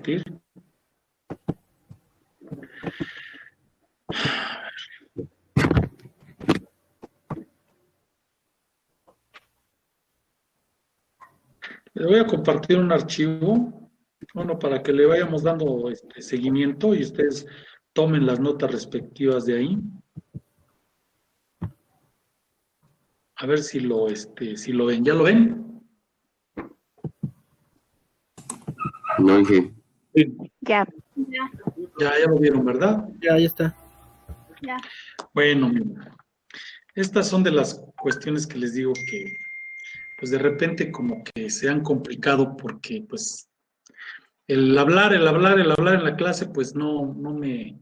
compartir. Les voy a compartir un archivo, bueno, para que le vayamos dando seguimiento y ustedes tomen las notas respectivas de ahí. A ver si lo ven. ¿Ya lo ven? No, Inge. Sí. Ya. Ya lo vieron, ¿verdad? Ya está. Ya. Bueno, mira, estas son de las cuestiones que les digo que, pues de repente como que se han complicado porque, pues, el hablar en la clase, pues no me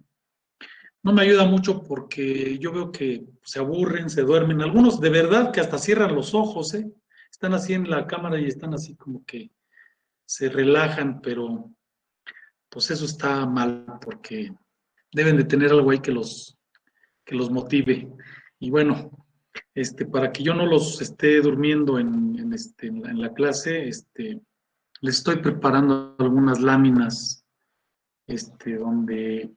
ayuda mucho porque yo veo que se aburren, se duermen. Algunos de verdad que hasta cierran los ojos, ¿eh? Están así en la cámara y están así como que se relajan, pero pues eso está mal porque deben de tener algo ahí que los motive. Y bueno, para que yo no los esté durmiendo en la clase, les estoy preparando algunas láminas, donde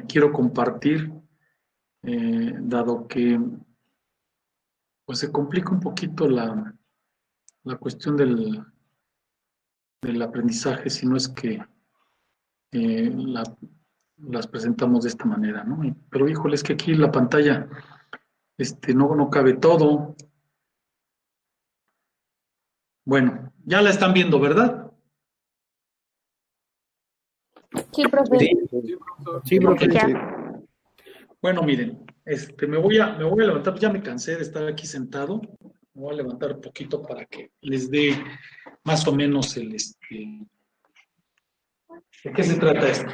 quiero compartir, dado que pues se complica un poquito la cuestión del aprendizaje, si no es que las presentamos de esta manera, ¿no? Pero híjole, es que aquí la pantalla no cabe todo. Bueno, ya la están viendo, ¿verdad? Sí, profe. Sí, profe. Ya. Bueno, miren, me voy a levantar, ya me cansé de estar aquí sentado. Me voy a levantar un poquito para que les dé más o menos ¿de qué se trata esto?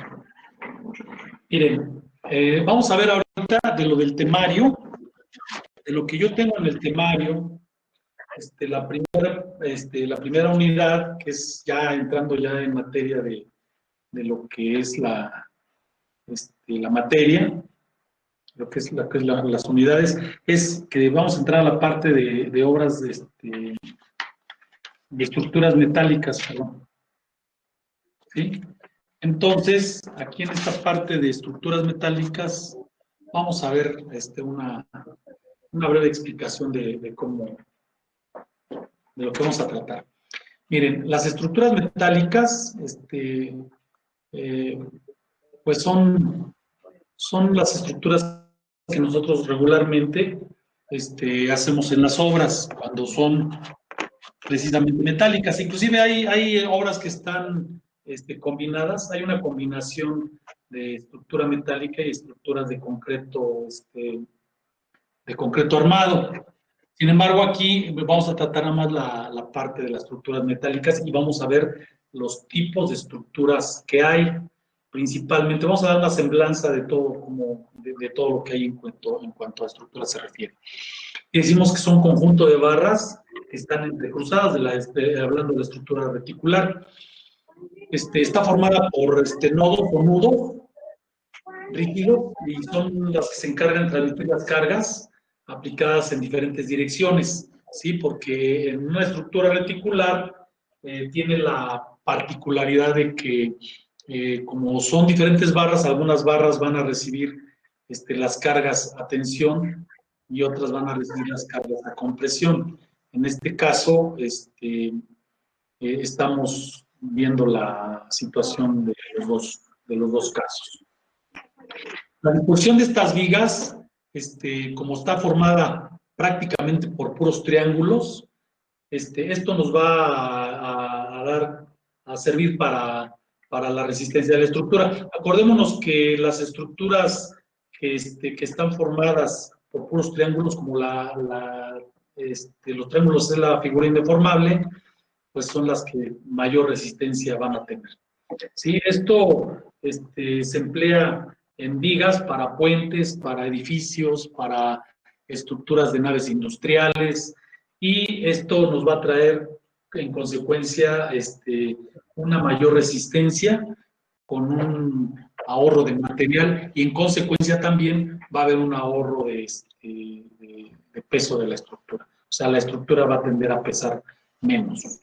Miren, vamos a ver ahorita de lo del temario, de lo que yo tengo en el temario, la primera unidad, que es ya entrando ya en materia de lo que es la materia, lo que es las unidades, es que vamos a entrar a la parte de obras de estructuras metálicas, perdón. ¿Sí? Entonces, aquí en esta parte de estructuras metálicas, vamos a ver una breve explicación de cómo, de lo que vamos a tratar. Miren, las estructuras metálicas, pues son las estructuras que nosotros regularmente hacemos en las obras, cuando son precisamente metálicas. Inclusive hay obras que están combinadas, hay una combinación de estructura metálica y estructuras de concreto armado. Sin embargo, aquí vamos a tratar nada más la parte de las estructuras metálicas y vamos a ver los tipos de estructuras que hay. Principalmente, vamos a dar una semblanza de todo, de todo lo que hay en cuanto a estructuras se refiere. Y decimos que son un conjunto de barras que están entrecruzadas, hablando de la estructura reticular. Está formada por nodos o nudos rígidos y son las que se encargan de transmitir las cargas aplicadas en diferentes direcciones, ¿sí? Porque en una estructura reticular tiene la particularidad de que como son diferentes barras, algunas barras van a recibir las cargas a tensión y otras van a recibir las cargas a compresión. En este caso, estamos viendo la situación de los dos casos. La disposición de estas vigas, como está formada prácticamente por puros triángulos, esto nos va a servir para la resistencia de la estructura. Acordémonos que las estructuras que están formadas por puros triángulos, como los triángulos de la figura indeformable, pues son las que mayor resistencia van a tener. ¿Sí? Esto se emplea en vigas para puentes, para edificios, para estructuras de naves industriales, y esto nos va a traer en consecuencia una mayor resistencia con un ahorro de material y en consecuencia también va a haber un ahorro de peso de la estructura. O sea, la estructura va a tender a pesar menos.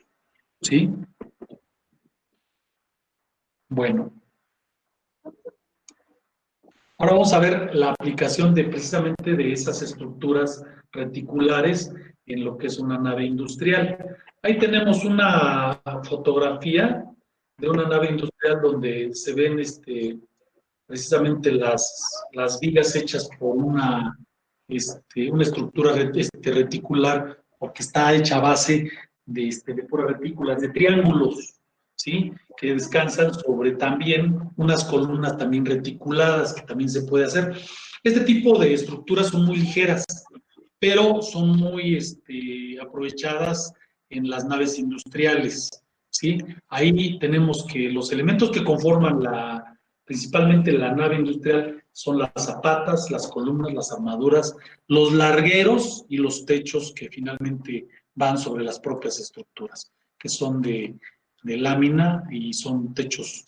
¿Sí? Bueno, ahora vamos a ver la aplicación de precisamente de esas estructuras reticulares en lo que es una nave industrial. Ahí tenemos una fotografía de una nave industrial donde se ven precisamente las vigas hechas por una estructura reticular, porque está hecha a base de puras retículas, de triángulos, ¿sí? Que descansan sobre también unas columnas también reticuladas, que también se puede hacer. Este tipo de estructuras son muy ligeras, pero son muy aprovechadas en las naves industriales, ¿sí? Ahí tenemos que los elementos que conforman principalmente la nave industrial son las zapatas, las columnas, las armaduras, los largueros y los techos que finalmente van sobre las propias estructuras, que son de lámina y son techos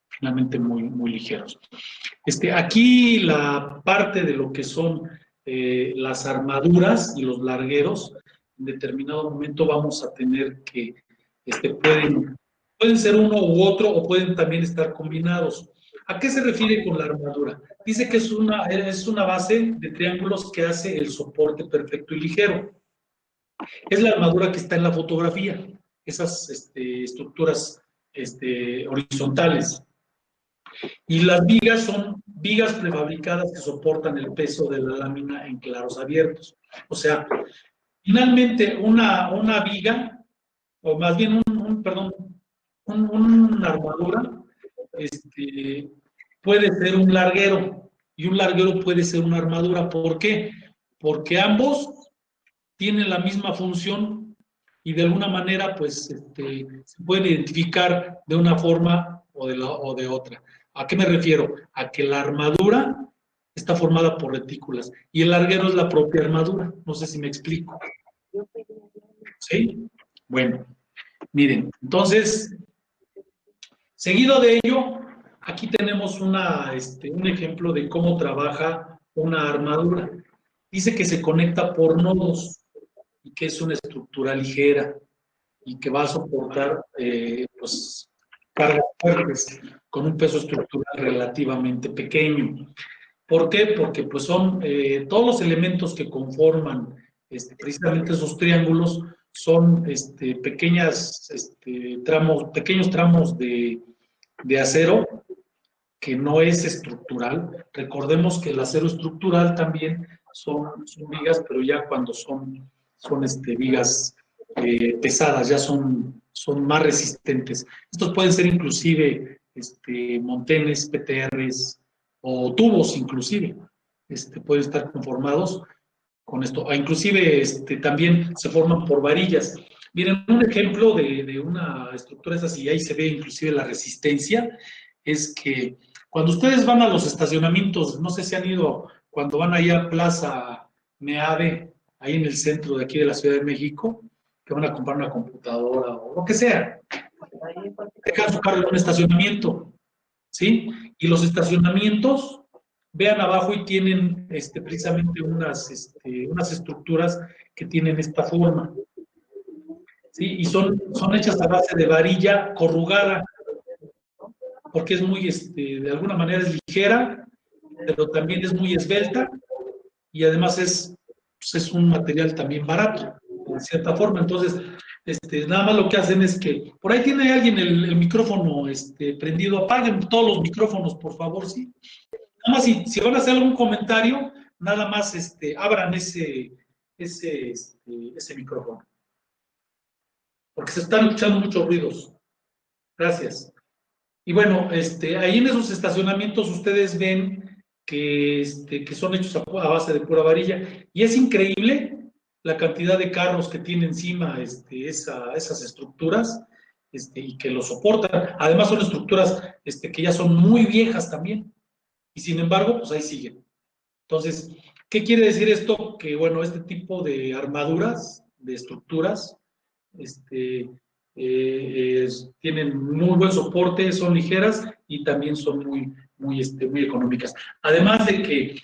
finalmente muy, muy ligeros. Aquí la parte de lo que son las armaduras y los largueros, en determinado momento vamos a tener que pueden ser uno u otro o pueden también estar combinados. ¿A qué se refiere con la armadura? Dice que es una base de triángulos que hace el soporte perfecto y ligero. Es la armadura que está en la fotografía, esas estructuras horizontales. Y las vigas son vigas prefabricadas que soportan el peso de la lámina en claros abiertos. O sea, finalmente una viga, o más bien una armadura, puede ser un larguero y un larguero puede ser una armadura. ¿Por qué? Porque ambos tienen la misma función y de alguna manera pues se pueden identificar de una forma o de otra. ¿A qué me refiero? A que la armadura está formada por retículas y el larguero es la propia armadura. No sé si me explico. ¿Sí? Bueno, miren, entonces, seguido de ello, aquí tenemos un ejemplo de cómo trabaja una armadura. Dice que se conecta por nodos y que es una estructura ligera y que va a soportar cargas fuertes con un peso estructural relativamente pequeño. ¿Por qué? Porque pues son todos los elementos que conforman precisamente esos triángulos son pequeños tramos de acero que no es estructural. Recordemos que el acero estructural también son vigas, pero ya cuando son vigas pesadas, ya son más resistentes. Estos pueden ser inclusive montenes, PTRs o tubos inclusive, pueden estar conformados con esto. Inclusive también se forman por varillas. Miren, un ejemplo de una estructura es así, ahí se ve inclusive la resistencia, es que cuando ustedes van a los estacionamientos, no sé si han ido, cuando van ahí a Plaza Meave, ahí en el centro de aquí de la Ciudad de México, que van a comprar una computadora o lo que sea, dejan su carro en un estacionamiento, ¿sí? Y los estacionamientos, vean abajo y tienen precisamente unas estructuras que tienen esta forma, ¿sí? Y son hechas a base de varilla corrugada, porque es muy, de alguna manera es ligera, pero también es muy esbelta y además es un material también barato, de cierta forma. Entonces, nada más lo que hacen es que, por ahí tiene alguien el micrófono prendido, apaguen todos los micrófonos, por favor, ¿sí? Nada más si van a hacer algún comentario, nada más abran ese micrófono, porque se están escuchando muchos ruidos. Gracias. Y bueno, ahí en esos estacionamientos ustedes ven que son hechos a base de pura varilla. Y es increíble la cantidad de carros que tiene encima esas estructuras y que lo soportan. Además son estructuras que ya son muy viejas también. Y sin embargo, pues ahí siguen. Entonces, ¿qué quiere decir esto? Que bueno, este tipo de armaduras, de estructuras, tienen muy buen soporte, son ligeras y también son muy económicas. Además de que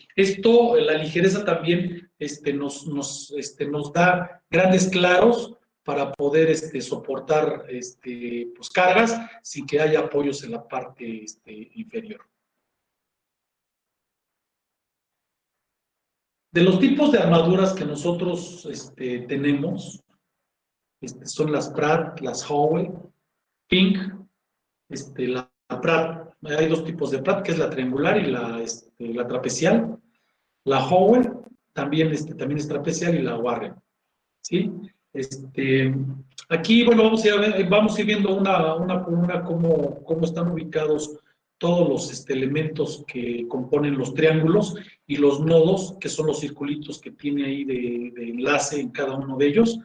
la ligereza también nos da grandes claros para poder soportar pues, cargas sin que haya apoyos en la parte inferior. De los tipos de armaduras que nosotros tenemos, son las Pratt, las Howell, Pink, la Pratt. Hay dos tipos de Pratt, que es la triangular y la trapecial. La Howell también, también es trapecial, y la Warren, ¿sí? Aquí, bueno, vamos a ir viendo una por una cómo están ubicados todos los elementos que componen los triángulos y los nodos, que son los circulitos que tiene ahí de enlace en cada uno de ellos,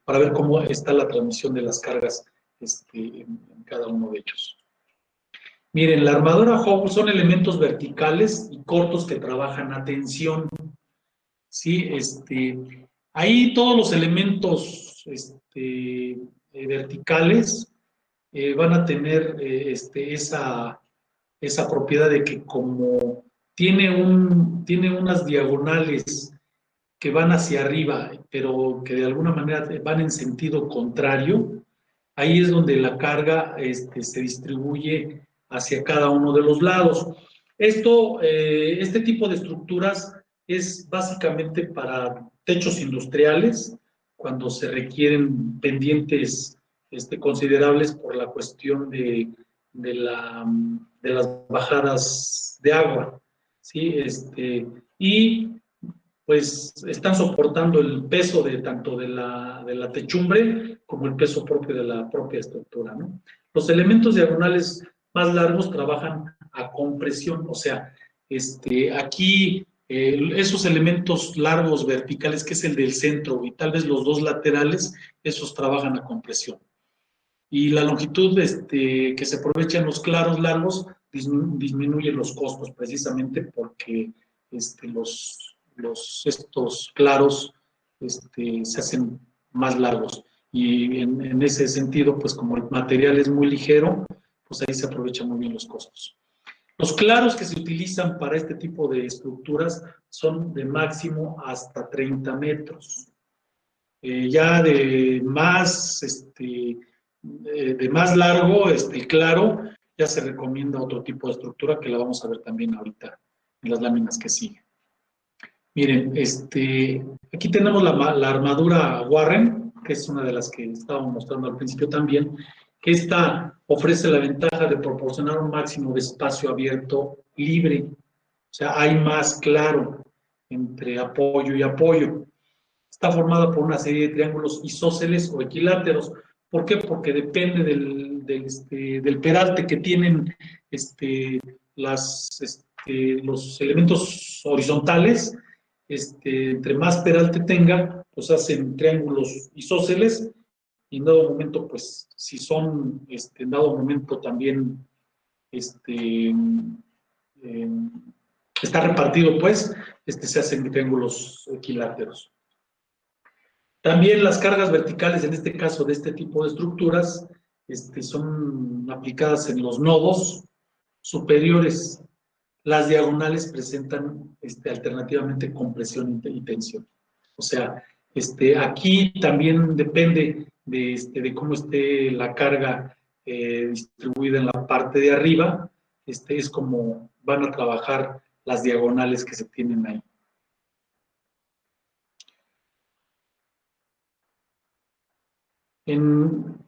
para ver cómo está la transmisión de las cargas en cada uno de ellos. Miren, la armadura Howell son elementos verticales y cortos que trabajan a tensión. ¿Sí? Ahí todos los elementos verticales van a tener esa propiedad de que como tiene unas diagonales que van hacia arriba, pero que de alguna manera van en sentido contrario, ahí es donde la carga se distribuye hacia cada uno de los lados. Este tipo de estructuras es básicamente para techos industriales, cuando se requieren pendientes considerables por la cuestión de las bajadas de agua, ¿sí? Y pues están soportando el peso tanto de la techumbre como el peso propio de la propia estructura, ¿no? Los elementos diagonales más largos trabajan a compresión, o sea, aquí esos elementos largos verticales, que es el del centro y tal vez los dos laterales, esos trabajan a compresión. Y la longitud que se aprovecha en los claros largos disminuye los costos, precisamente porque estos claros se hacen más largos. Y en ese sentido, pues como el material es muy ligero, pues ahí se aprovechan muy bien los costos. Los claros que se utilizan para este tipo de estructuras son de máximo hasta 30 metros. Ya de más largo, claro, ya se recomienda otro tipo de estructura que la vamos a ver también ahorita en las láminas que siguen. Miren, aquí tenemos la armadura Warren, que es una de las que estábamos mostrando al principio también, que esta ofrece la ventaja de proporcionar un máximo de espacio abierto libre. O sea, hay más claro entre apoyo y apoyo. Está formada por una serie de triángulos isósceles o equiláteros. ¿Por qué? Porque depende del peralte que tienen los elementos horizontales. Entre más peralte tenga, pues hacen triángulos isósceles, y en dado momento, pues, si son, en dado momento también, está repartido, pues, se hacen triángulos equiláteros. También las cargas verticales, en este caso de este tipo de estructuras, son aplicadas en los nodos superiores. Las diagonales presentan alternativamente compresión y tensión. O sea, aquí también depende de cómo esté la carga distribuida en la parte de arriba, es como van a trabajar las diagonales que se tienen ahí.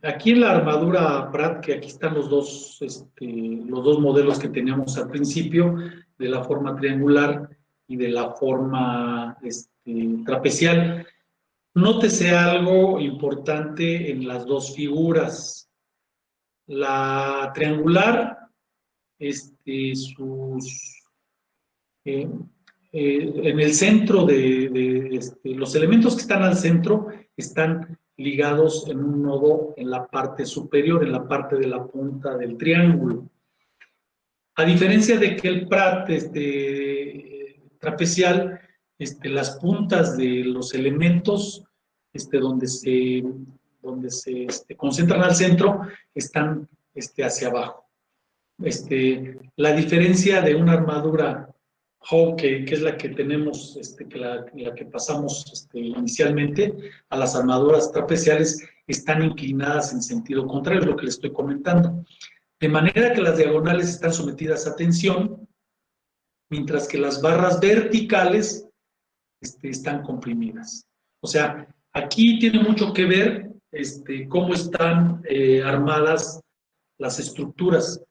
Aquí en la armadura Pratt, que aquí están los dos modelos que teníamos al principio, de la forma triangular y de la forma trapecial. Nótese algo importante en las dos figuras. La triangular, en el centro los elementos que están al centro están ligados en un nodo en la parte superior, en la parte de la punta del triángulo. A diferencia de que el Pratt trapecial, las puntas de los elementos donde se concentran al centro están hacia abajo. La diferencia de una armadura Howe, que es la que tenemos, la que pasamos inicialmente, a las armaduras trapeciales, están inclinadas en sentido contrario, lo que les estoy comentando. De manera que las diagonales están sometidas a tensión, mientras que las barras verticales están comprimidas. O sea, aquí tiene mucho que ver cómo están armadas las estructuras,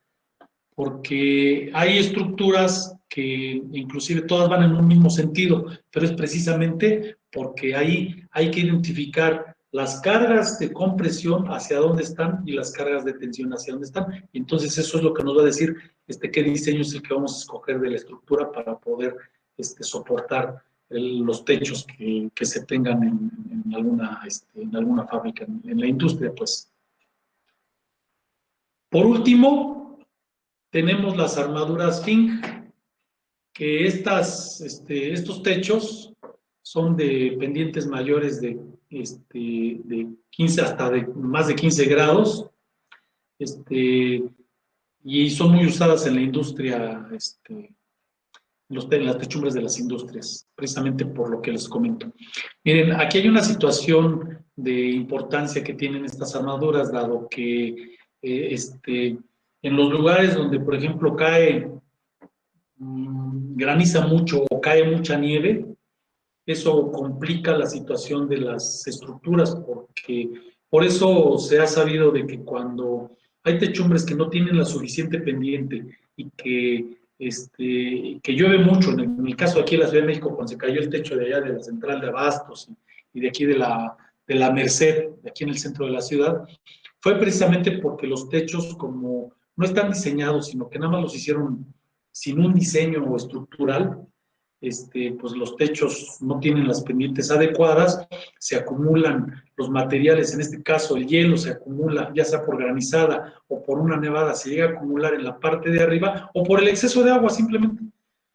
porque hay estructuras que inclusive todas van en un mismo sentido, pero es precisamente porque ahí hay que identificar las cargas de compresión hacia dónde están y las cargas de tensión hacia dónde están. Y entonces eso es lo que nos va a decir qué diseño es el que vamos a escoger de la estructura para poder soportar los techos que se tengan en alguna fábrica, en la industria, pues. Por último, tenemos las armaduras Fink, que estos techos son de pendientes mayores de 15 hasta de más de 15 grados, y son muy usadas en la industria, en las techumbres de las industrias, precisamente por lo que les comento. Miren, aquí hay una situación de importancia que tienen estas armaduras, dado que en los lugares donde, por ejemplo, graniza mucho o cae mucha nieve, eso complica la situación de las estructuras, porque por eso se ha sabido de que cuando hay techumbres que no tienen la suficiente pendiente y que llueve mucho, en el caso aquí en la Ciudad de México, cuando se cayó el techo de allá de la central de Abastos y de aquí de la Merced, de aquí en el centro de la ciudad, fue precisamente porque los techos, como no están diseñados, sino que nada más los hicieron sin un diseño estructural, pues los techos no tienen las pendientes adecuadas, se acumulan los materiales, en este caso el hielo se acumula, ya sea por granizada o por una nevada, se llega a acumular en la parte de arriba, o por el exceso de agua simplemente,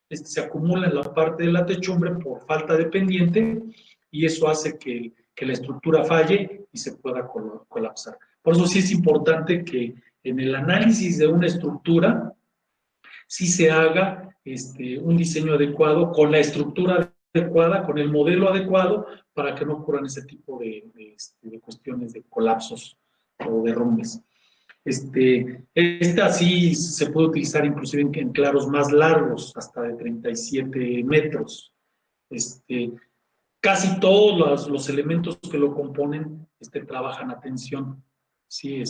se acumula en la parte de la techumbre por falta de pendiente, y eso hace que la estructura falle y se pueda colapsar. Por eso sí es importante que en el análisis de una estructura sí se haga un diseño adecuado, con la estructura adecuada, con el modelo adecuado, para que no ocurran ese tipo de cuestiones de colapsos o derrumbes. Esta sí se puede utilizar inclusive en claros más largos, hasta de 37 metros. Casi todos los elementos que lo componen trabajan a tensión. Sí,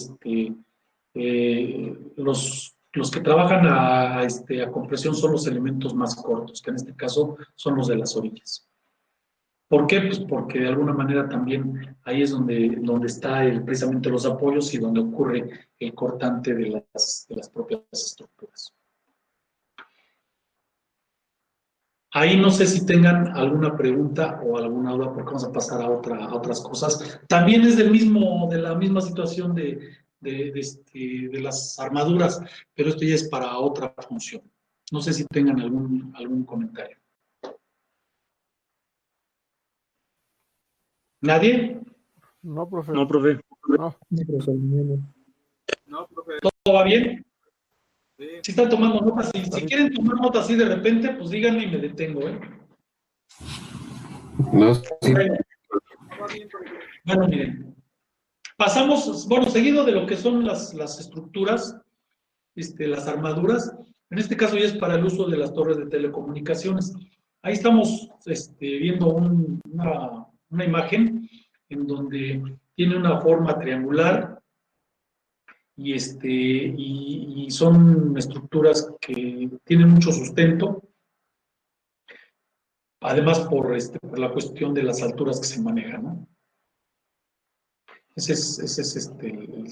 los que trabajan a compresión son los elementos más cortos, que en este caso son los de las orillas. ¿Por qué? Pues porque de alguna manera también ahí es donde están precisamente los apoyos y donde ocurre el cortante de las propias estructuras. Ahí no sé si tengan alguna pregunta o alguna duda, porque vamos a pasar a otras cosas. También es de la misma situación de las armaduras, pero esto ya es para otra función. No sé si tengan algún comentario. ¿Nadie? No, profe. No, profe. No. No, profe. ¿Todo va bien? Sí. Si están tomando notas, si quieren tomar notas así de repente, pues díganme y me detengo, ¿eh? No, sí. Bueno, miren. Pasamos, seguido de lo que son las estructuras, las armaduras. En este caso ya es para el uso de las torres de telecomunicaciones. Ahí estamos viendo una imagen en donde tiene una forma triangular y son estructuras que tienen mucho sustento, además por la cuestión de las alturas que se manejan, ¿no? Ese es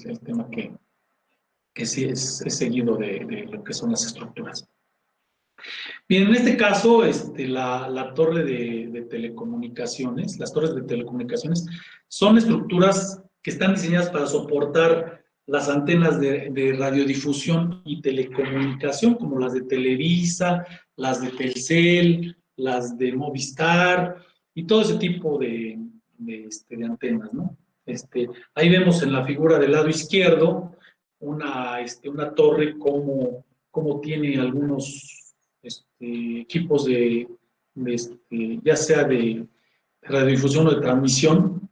el tema que sí es seguido de lo que son las estructuras. Bien, en este caso, la torre de telecomunicaciones, las torres de telecomunicaciones son estructuras que están diseñadas para soportar las antenas de radiodifusión y telecomunicación, como las de Televisa, las de Telcel, las de Movistar y todo ese tipo de antenas, ¿no? Ahí vemos en la figura del lado izquierdo una torre como tiene algunos equipos ya sea de radiodifusión o de transmisión,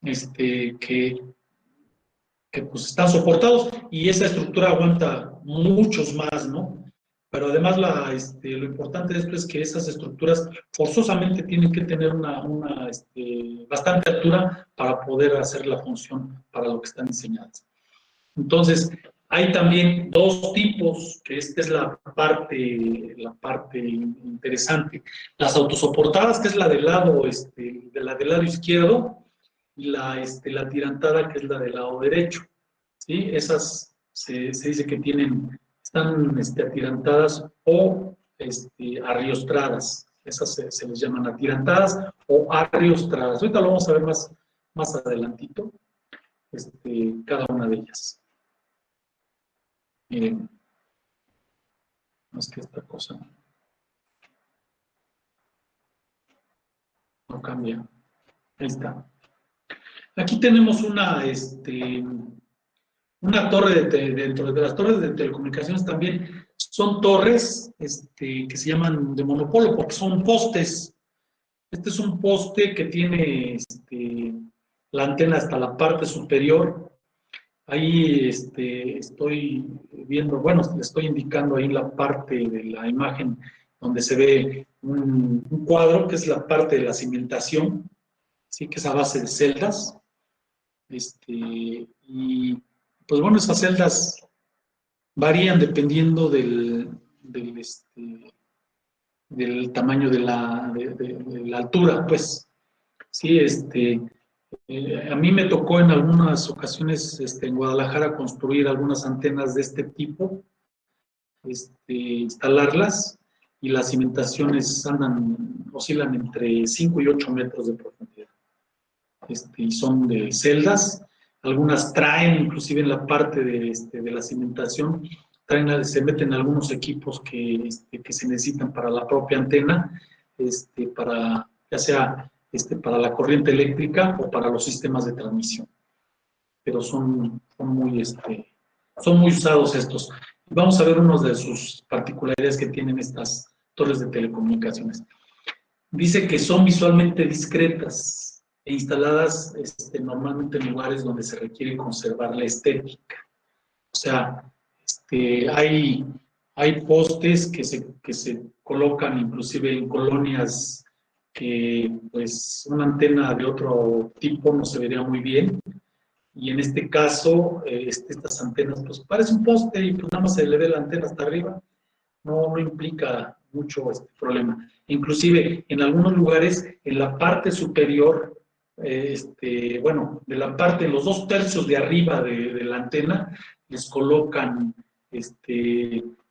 que pues están soportados y esa estructura aguanta muchos más, ¿no? Pero además lo importante de esto es que esas estructuras forzosamente tienen que tener una bastante altura para poder hacer la función para lo que están diseñadas. Entonces, hay también dos tipos, que esta es la parte interesante. Las autosoportadas, que es la del lado izquierdo, y la tirantada, que es la del lado derecho. ¿Sí? Esas se dice que están atirantadas o arriostradas. Esas se les llaman atirantadas o arriostradas. Ahorita lo vamos a ver más adelantito, cada una de ellas. Miren, más que esta cosa no cambia. Ahí está. Aquí tenemos una torre dentro de las torres de telecomunicaciones también son torres que se llaman de monopolo porque son postes. Este es un poste que tiene la antena hasta la parte superior. Ahí estoy viendo, bueno, le estoy indicando ahí la parte de la imagen donde se ve un cuadro que es la parte de la cimentación, ¿sí? Que es a base de celdas. Y pues bueno, esas celdas varían dependiendo del tamaño de la altura, pues. Sí, a mí me tocó en algunas ocasiones en Guadalajara construir algunas antenas de este tipo, instalarlas, y las cimentaciones oscilan entre 5 y 8 metros de profundidad. Y son de celdas, algunas traen, inclusive en la parte de la cimentación, se meten algunos equipos que se necesitan para la propia antena, ya sea para la corriente eléctrica o para los sistemas de transmisión. Pero son muy usados estos. Vamos a ver unos de sus particularidades que tienen estas torres de telecomunicaciones. Dice que son visualmente discretas e instaladas normalmente en lugares donde se requiere conservar la estética. O sea, hay postes que se colocan inclusive en colonias que pues una antena de otro tipo no se vería muy bien, y en este caso estas antenas pues parece un poste y pues nada más se le ve la antena hasta arriba, no implica mucho problema. Inclusive en algunos lugares en la parte superior, de la parte, los 2/3 de arriba de la antena les colocan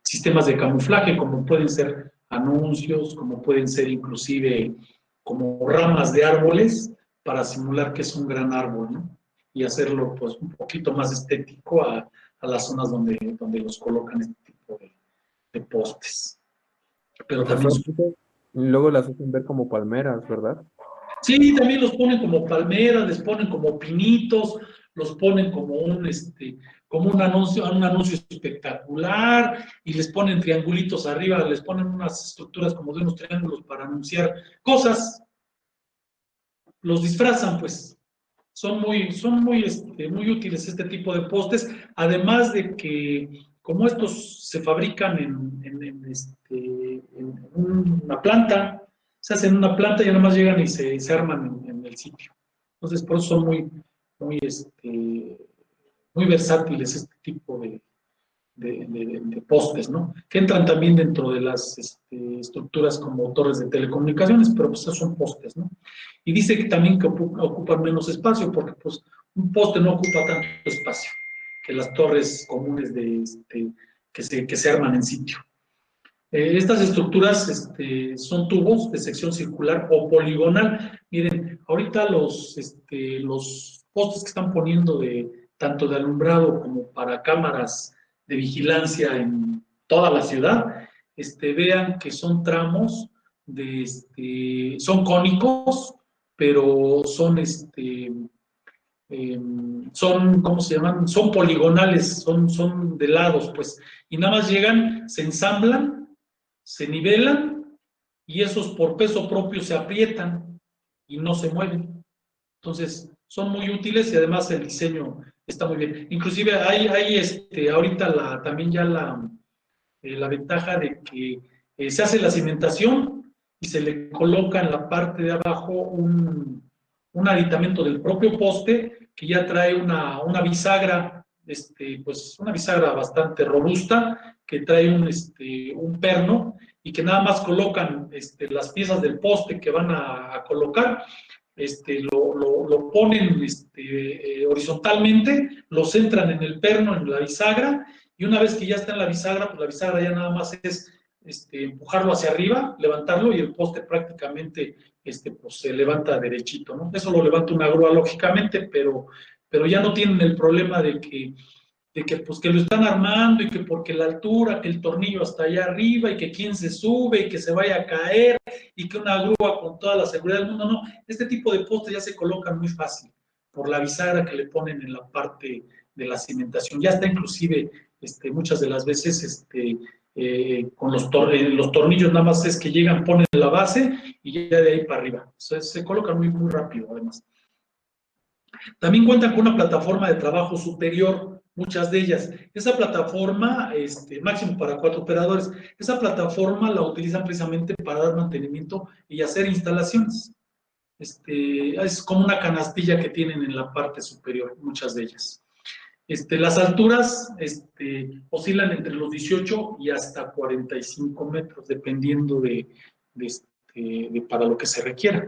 sistemas de camuflaje, como pueden ser anuncios, como pueden ser inclusive como ramas de árboles, para simular que es un gran árbol, ¿no? Y hacerlo pues un poquito más estético a las zonas donde los colocan este tipo de postes. Pero también luego las hacen ver como palmeras, ¿verdad? sí, también los ponen como palmeras, les ponen como pinitos, los ponen como un anuncio espectacular, y les ponen triangulitos arriba, les ponen unas estructuras como de unos triángulos para anunciar cosas. Los disfrazan, pues. Son muy útiles este tipo de postes, además de que como estos se fabrican en una planta, se hacen en una planta y nada más llegan y se arman en el sitio. Entonces, por eso son muy versátiles este tipo de postes, ¿no? Que entran también dentro de las estructuras como torres de telecomunicaciones, pero pues son postes, ¿no? Y dice que también que ocupan menos espacio, porque pues un poste no ocupa tanto espacio que las torres comunes que se arman en sitio. Estas estructuras son tubos de sección circular o poligonal. Miren, ahorita los postes que están poniendo tanto de alumbrado como para cámaras de vigilancia en toda la ciudad, vean que son tramos son cónicos, pero son ¿cómo se llaman? Son poligonales, son de lados, pues, y nada más llegan, se ensamblan se nivelan y esos por peso propio se aprietan y no se mueven. Entonces, son muy útiles y además el diseño está muy bien. Inclusive hay ahorita también ya la ventaja de que se hace la cimentación y se le coloca en la parte de abajo un aditamento del propio poste que ya trae una bisagra, pues una bisagra bastante robusta, que trae un perno y que nada más colocan las piezas del poste que van a colocar, lo ponen horizontalmente, lo centran en el perno, en la bisagra, y una vez que ya está en la bisagra, pues la bisagra ya nada más es empujarlo hacia arriba, levantarlo, y el poste prácticamente pues se levanta derechito, ¿no? Eso lo levanta una grúa, lógicamente, pero ya no tienen el problema de que pues que lo están armando y que porque la altura, que el tornillo hasta allá arriba y que quién se sube y que se vaya a caer y que una grúa con toda la seguridad del mundo. No, este tipo de postes ya se colocan muy fácil por la bisagra que le ponen en la parte de la cimentación. Ya está inclusive muchas de las veces con los tornillos nada más es que llegan, ponen la base y ya de ahí para arriba. O sea, se colocan muy, muy rápido además. También cuentan con una plataforma de trabajo superior, muchas de ellas. Esa plataforma, máximo para 4 operadores, esa plataforma la utilizan precisamente para dar mantenimiento y hacer instalaciones. Es como una canastilla que tienen en la parte superior, muchas de ellas. Las alturas oscilan entre los 18 y hasta 45 metros, dependiendo de para lo que se requiera.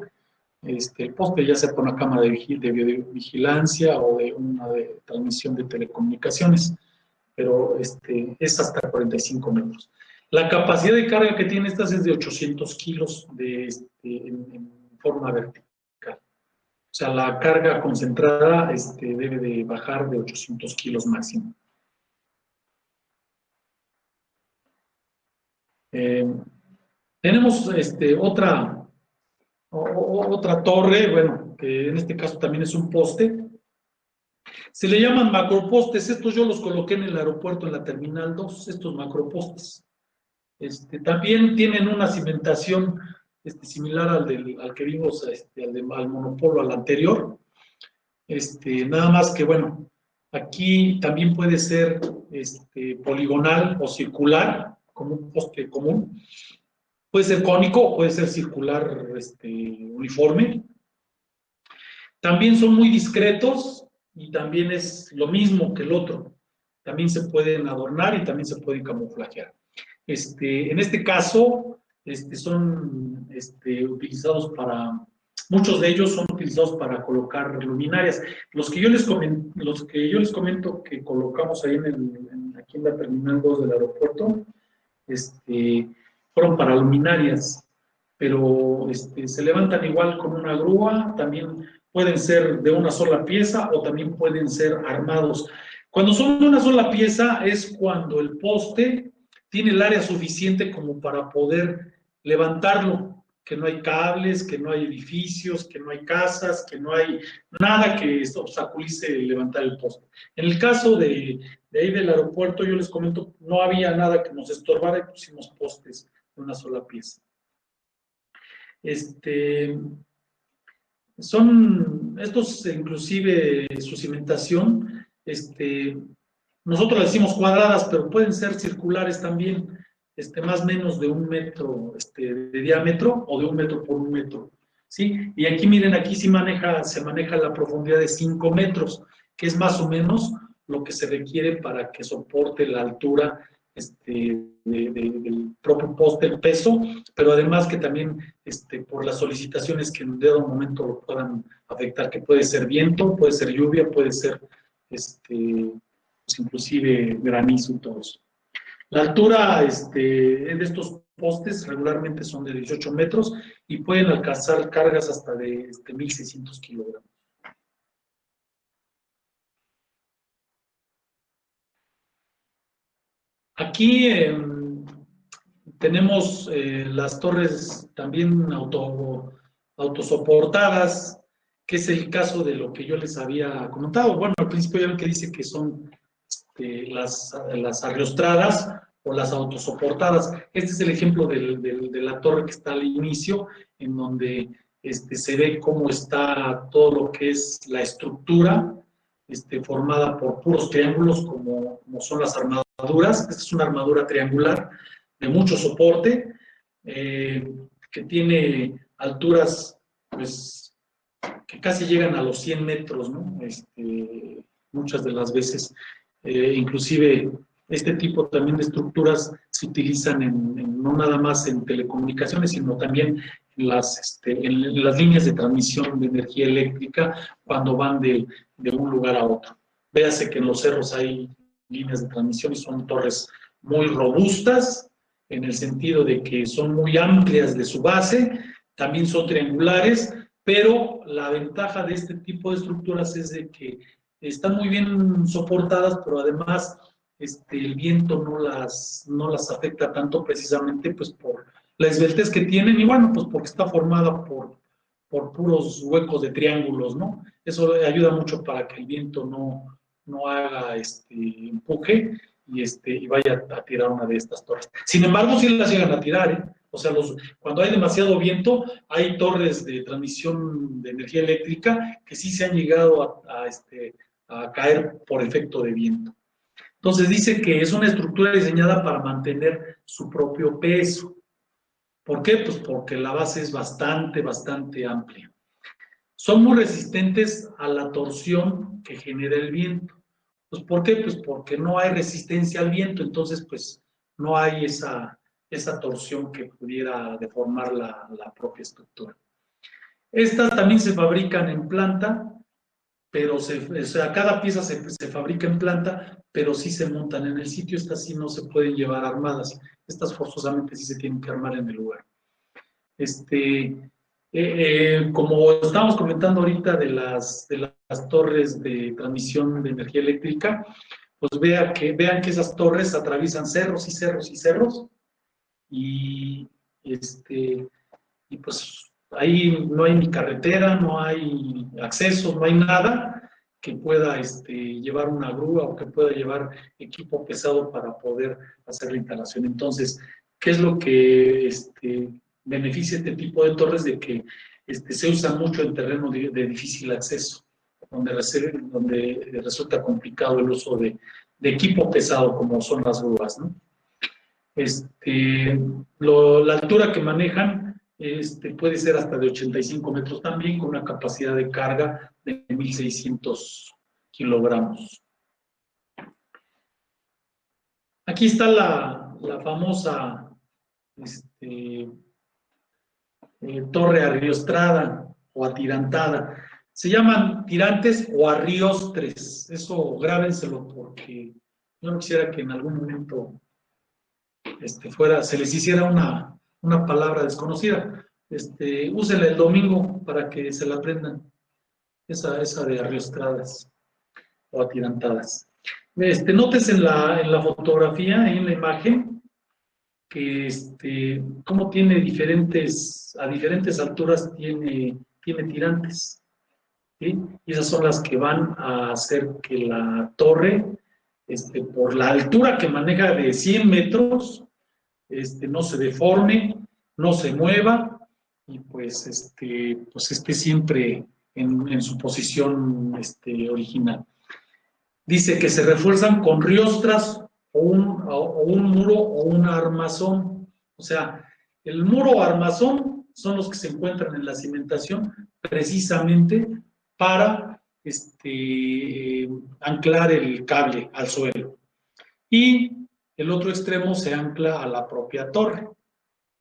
El poste, ya sea por una cámara de videovigilancia o de una de transmisión de telecomunicaciones, pero es hasta 45 metros. La capacidad de carga que tiene estas es de 800 kilos en forma vertical. O sea, la carga concentrada debe de bajar de 800 kilos máximo. Tenemos otra torre, bueno, que en este caso también es un poste. Se le llaman macropostes. Estos yo los coloqué en el aeropuerto, en la Terminal 2, estos macropostes. También tienen una cimentación similar al que vimos, al monopolo, al anterior. Nada más que, bueno, aquí también puede ser poligonal o circular, como un poste común. Puede ser cónico, puede ser circular, uniforme. También son muy discretos y también es lo mismo que el otro. También se pueden adornar y también se pueden camuflajear. En este caso, son utilizados muchos de ellos son utilizados para colocar luminarias. Los que yo les comento que colocamos ahí aquí en la Terminal 2 del aeropuerto, fueron para luminarias, pero se levantan igual con una grúa, también pueden ser de una sola pieza o también pueden ser armados. Cuando son de una sola pieza es cuando el poste tiene el área suficiente como para poder levantarlo, que no hay cables, que no hay edificios, que no hay casas, que no hay nada que obstaculice levantar el poste. En el caso de ahí del aeropuerto, yo les comento, no había nada que nos estorbara y pusimos postes de una sola pieza. Son estos, inclusive su cimentación, nosotros le decimos cuadradas, pero pueden ser circulares también, más o menos de 1 metro de diámetro o de 1 metro por 1 metro, ¿sí? Y aquí miren, aquí se maneja la profundidad de 5 metros, que es más o menos lo que se requiere para que soporte la altura del propio poste, el peso, pero además que también por las solicitaciones que en un dado momento lo puedan afectar, que puede ser viento, puede ser lluvia, puede ser pues inclusive granizo y todo eso. La altura de estos postes regularmente son de 18 metros y pueden alcanzar cargas hasta de 1.600 kilogramos. Aquí tenemos las torres también autosoportadas, que es el caso de lo que yo les había comentado. Bueno, al principio ya ven que dice que son las arriostradas, o las autosoportadas. Este es el ejemplo de la torre que está al inicio, en donde se ve cómo está todo lo que es la estructura, formada por puros triángulos, como son las armaduras. Esta es una armadura triangular de mucho soporte, que tiene alturas, pues, que casi llegan a los 100 metros, ¿no? Muchas de las veces, inclusive este tipo también de estructuras se utilizan no nada más en telecomunicaciones, sino también en las líneas de transmisión de energía eléctrica cuando van de un lugar a otro. Véase que en los cerros hay líneas de transmisión y son torres muy robustas, en el sentido de que son muy amplias de su base, también son triangulares, pero la ventaja de este tipo de estructuras es de que están muy bien soportadas, pero además el viento no las afecta tanto, precisamente pues por la esbeltez que tienen, y bueno, pues porque está formada por puros huecos de triángulos, ¿no? Eso ayuda mucho para que el viento no haga empuje y vaya a tirar una de estas torres. Sin embargo, sí las llegan a tirar, ¿eh? O sea, cuando hay demasiado viento, hay torres de transmisión de energía eléctrica que sí se han llegado a caer por efecto de viento. Entonces dice que es una estructura diseñada para mantener su propio peso. ¿Por qué? Pues porque la base es bastante amplia. Son muy resistentes a la torsión que genera el viento. Pues, ¿por qué? Pues porque no hay resistencia al viento, entonces pues no hay esa torsión que pudiera deformar la propia estructura. Estas también se fabrican en planta, pero cada pieza se fabrica en planta, pero sí se montan en el sitio. Estas sí no se pueden llevar armadas, estas forzosamente sí se tienen que armar en el lugar. Como estábamos comentando ahorita de las torres de transmisión de energía eléctrica, pues vean que esas torres atraviesan cerros y cerros y cerros, y pues ahí no hay ni carretera, no hay acceso, no hay nada que pueda llevar una grúa o que pueda llevar equipo pesado para poder hacer la instalación. Entonces, ¿qué es lo que beneficia este tipo de torres? De que se usa mucho en terreno de difícil acceso, donde resulta complicado el uso de equipo pesado como son las grúas, ¿no? La altura que manejan puede ser hasta de 85 metros también, con una capacidad de carga de 1.600 kilogramos. Aquí está la famosa torre arriostrada o atirantada. Se llaman tirantes o arriostres. Eso grábenselo, porque yo no quisiera que en algún momento se les hiciera una palabra desconocida. Úsenla el domingo para que se la aprendan, esa de arriostradas o atirantadas. Nótese en la fotografía, en la imagen, que cómo tiene a diferentes alturas tiene tirantes, ¿sí? Y esas son las que van a hacer que la torre, por la altura que maneja de 100 metros, no se deforme, no se mueva, y pues esté siempre en su posición original. Dice que se refuerzan con riostras o un muro o un armazón. O sea, el muro o armazón son los que se encuentran en la cimentación precisamente para anclar el cable al suelo. Y el otro extremo se ancla a la propia torre.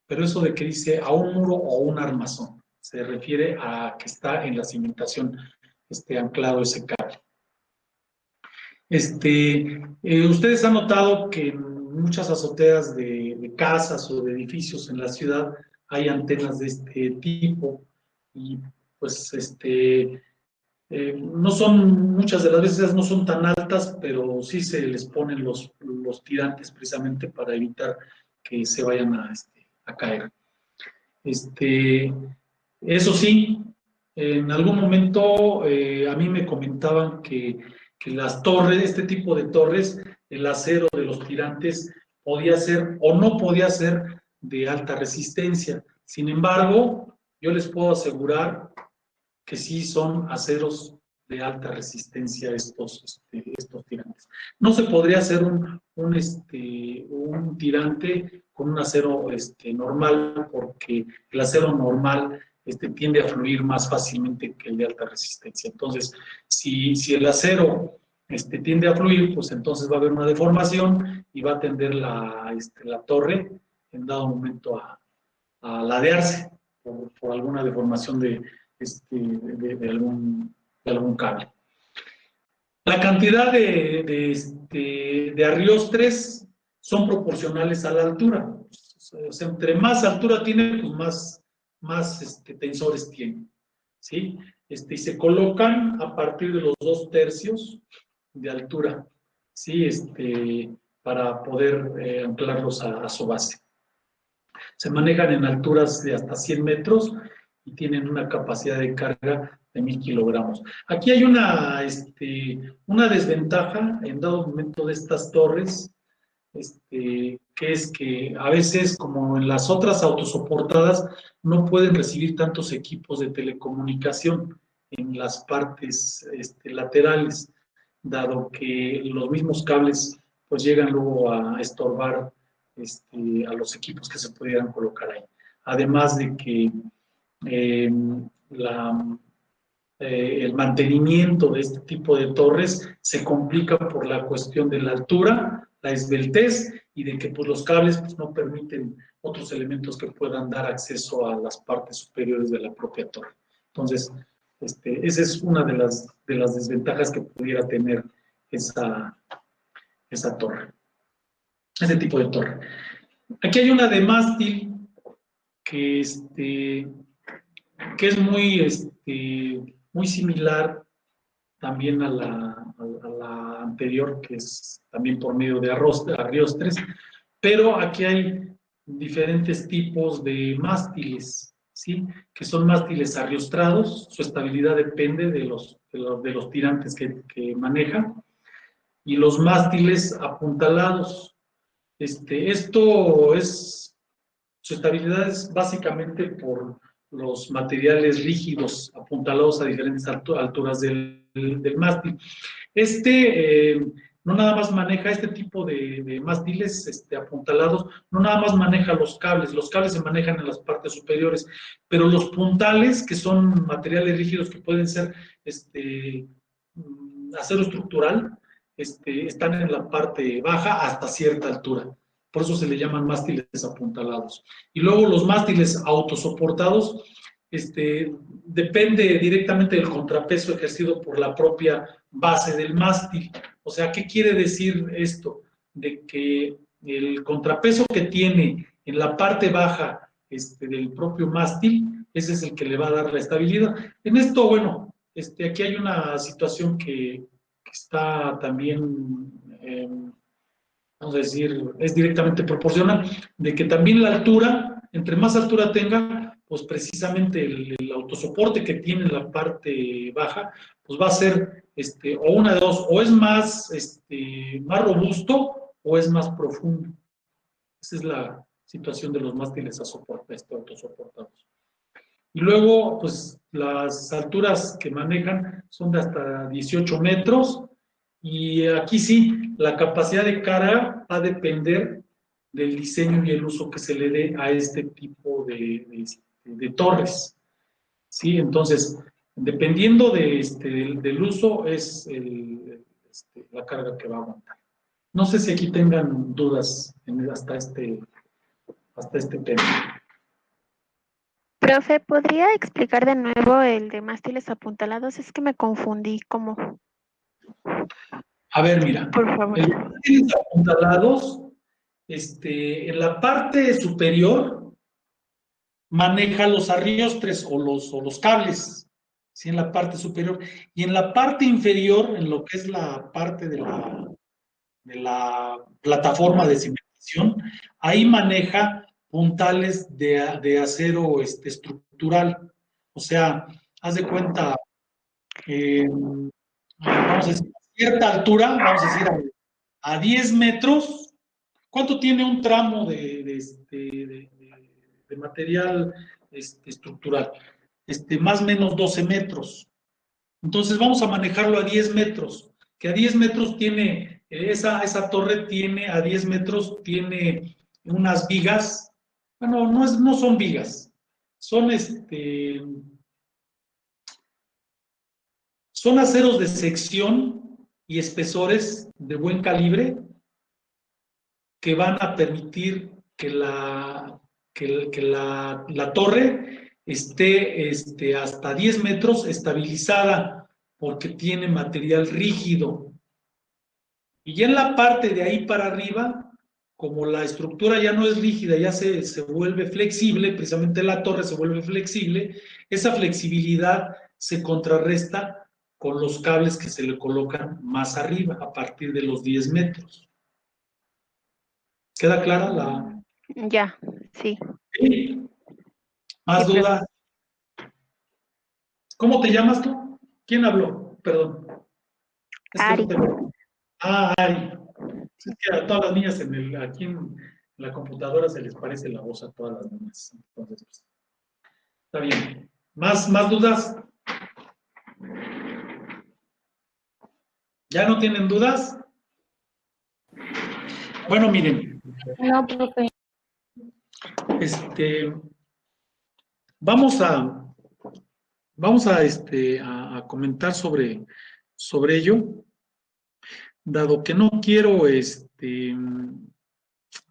Pero eso de que dice a un muro o un armazón, se refiere a que está en la cimentación anclado ese cable. Ustedes han notado que en muchas azoteas de casas o de edificios en la ciudad hay antenas de este tipo, y pues no son, muchas de las veces no son tan altas, pero sí se les ponen los tirantes precisamente para evitar que se vayan a caer. Eso sí, en algún momento a mí me comentaban que las torres, este tipo de torres, el acero de los tirantes podía ser o no podía ser de alta resistencia. Sin embargo, yo les puedo asegurar que sí son aceros de alta resistencia estos tirantes. No se podría hacer un tirante con un acero normal, porque el acero normal tiende a fluir más fácilmente que el de alta resistencia. Entonces, si el acero tiende a fluir, pues entonces va a haber una deformación y va a tender la torre en dado momento a ladearse por alguna deformación de algún cable. La cantidad de arriostres son proporcionales a la altura. O sea, entre más altura tiene, pues más tensores tiene, ¿sí? Y se colocan a partir de los 2/3 de altura, ¿sí? Para poder anclarlos a su base. Se manejan en alturas de hasta 100 metros y tienen una capacidad de carga de 1000 kilogramos. Aquí hay una desventaja en dado momento de estas torres, que es que a veces, como en las otras autosoportadas, no pueden recibir tantos equipos de telecomunicación en las partes laterales, dado que los mismos cables pues llegan luego a estorbar a los equipos que se pudieran colocar ahí. Además de que el mantenimiento de este tipo de torres se complica por la cuestión de la altura, la esbeltez y de que pues, los cables pues, no permiten otros elementos que puedan dar acceso a las partes superiores de la propia torre. Entonces, esa es una de las desventajas que pudiera tener esa torre, ese tipo de torre. Aquí hay una de mástil que es muy similar también a la anterior, que es también por medio de arriostres, pero aquí hay diferentes tipos de mástiles, ¿sí? Que son mástiles arriostrados, su estabilidad depende de los tirantes que maneja, y los mástiles apuntalados. Su estabilidad es básicamente por los materiales rígidos apuntalados a diferentes alturas del mástil. No nada más maneja este tipo de mástiles apuntalados, no nada más maneja los cables se manejan en las partes superiores, pero los puntales, que son materiales rígidos que pueden ser acero estructural, están en la parte baja hasta cierta altura. Por eso se le llaman mástiles apuntalados. Y luego los mástiles autosoportados, depende directamente del contrapeso ejercido por la propia base del mástil. O sea, ¿qué quiere decir esto? De que el contrapeso que tiene en la parte baja del propio mástil, ese es el que le va a dar la estabilidad. En esto, bueno, aquí hay una situación que está también, vamos a decir, es directamente proporcional, de que también la altura, entre más altura tenga, pues precisamente el autosoporte que tiene en la parte baja, pues va a ser o una de dos, o es más robusto o es más profundo. Esa es la situación de los mástiles autosoportados. Y luego, pues las alturas que manejan son de hasta 18 metros, y aquí sí, la capacidad de carga va a depender del diseño y el uso que se le dé a este tipo de torres, ¿sí? Entonces, dependiendo del uso, es la carga que va a aguantar. No sé si aquí tengan dudas hasta este tema. Profe, ¿podría explicar de nuevo el de mástiles apuntalados? Es que me confundí, ¿cómo? A ver, mira. Por favor. Los mástiles apuntalados, en la parte superior, maneja los arriostres o los cables, ¿sí? En la parte superior. Y en la parte inferior, en lo que es la parte de la plataforma de cimentación, ahí maneja puntales de acero estructural. O sea, haz de cuenta, vamos a decir, a cierta altura, vamos a decir a 10 metros, ¿Cuánto tiene un tramo de material estructural? Más o menos 12 metros. Entonces vamos a manejarlo a 10 metros, que a 10 metros tiene, esa torre tiene, a 10 metros tiene unas vigas, bueno, no son vigas, son son aceros de sección y espesores de buen calibre que van a permitir que la torre esté hasta 10 metros estabilizada porque tiene material rígido. Y ya en la parte de ahí para arriba, como la estructura ya no es rígida, ya se vuelve flexible, precisamente la torre se vuelve flexible, esa flexibilidad se contrarresta con los cables que se le colocan más arriba, a partir de los 10 metros. ¿Queda clara la...? Ya, sí. ¿Sí? ¿Más Sí, dudas? ¿Cómo te llamas tú? ¿Quién habló? Perdón. Es que Ari. no te... Ari. Es que a todas las niñas aquí en la computadora se les parece la voz a todas las niñas. Entonces, pues, está bien. ¿Más dudas? ¿Ya no tienen dudas? Bueno, miren. No, profe. Vamos a comentar sobre ello, dado que no quiero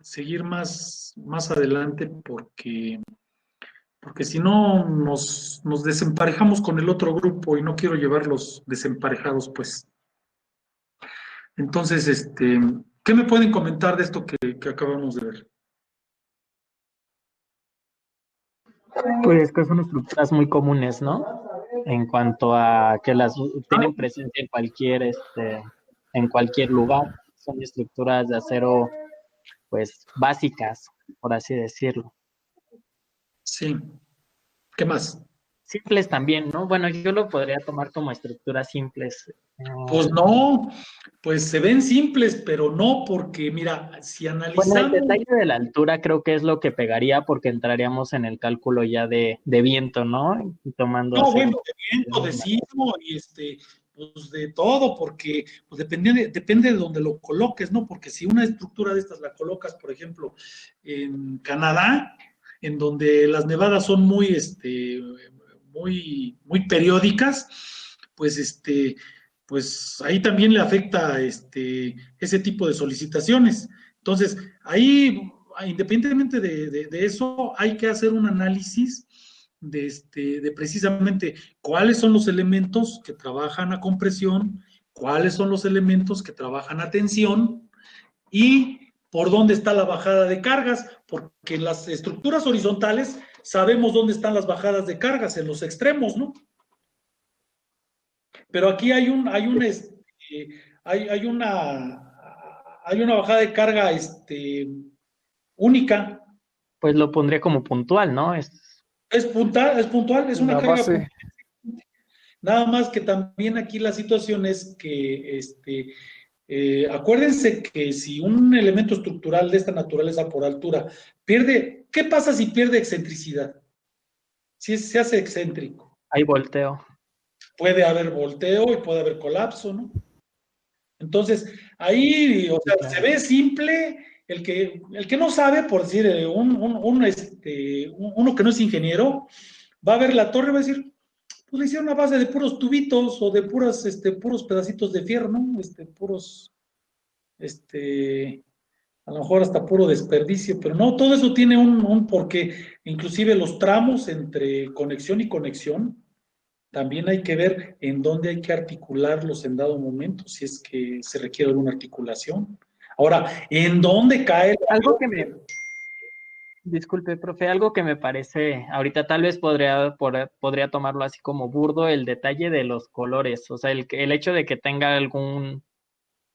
seguir más adelante porque si no nos desemparejamos con el otro grupo y no quiero llevarlos desemparejados, pues. Entonces, ¿qué me pueden comentar de esto que acabamos de ver? Pues que son estructuras muy comunes, ¿no? En cuanto a que las tienen presencia en cualquier lugar. Son estructuras de acero, pues, básicas, por así decirlo. Sí. ¿Qué más? Simples también, ¿no? Bueno, yo lo podría tomar como estructuras simples. Pues no, pues se ven simples, pero no, porque mira, si Bueno, analizamos... el detalle de la altura creo que es lo que pegaría porque entraríamos en el cálculo ya de viento, ¿no? Y tomando No, así. bueno, de viento, de sismo y pues de todo, porque pues depende de donde lo coloques, ¿no? Porque si una estructura de estas la colocas, por ejemplo, en Canadá, en donde las nevadas son muy periódicas, pues pues ahí también le afecta ese tipo de solicitaciones. Entonces, ahí, independientemente de eso, hay que hacer un análisis de precisamente cuáles son los elementos que trabajan a compresión, cuáles son los elementos que trabajan a tensión y por dónde está la bajada de cargas, porque en las estructuras horizontales sabemos dónde están las bajadas de cargas, en los extremos, ¿no? Pero aquí hay una bajada de carga única. Pues lo pondría como puntual, ¿no? Es puntual, es una La carga base. puntual. Nada más que también aquí la situación es que acuérdense que si un elemento estructural de esta naturaleza por altura pierde, ¿qué pasa si pierde excentricidad? Si se hace excéntrico. Hay volteo. Puede haber volteo y puede haber colapso, ¿no? Entonces, ahí, o sea, Claro. se ve simple, el que no sabe, por decir, uno que no es ingeniero, va a ver la torre y va a decir, pues le hicieron una base de puros tubitos o de puros pedacitos de fierro, ¿no? Puros, a lo mejor hasta puro desperdicio, pero no, todo eso tiene un porqué, inclusive los tramos entre conexión y conexión, también hay que ver en dónde hay que articularlos en dado momento, si es que se requiere alguna articulación. Ahora, ¿en dónde cae? Disculpe, profe, algo que me parece, ahorita tal vez podría tomarlo así como burdo, el detalle de los colores, o sea, el hecho de que tenga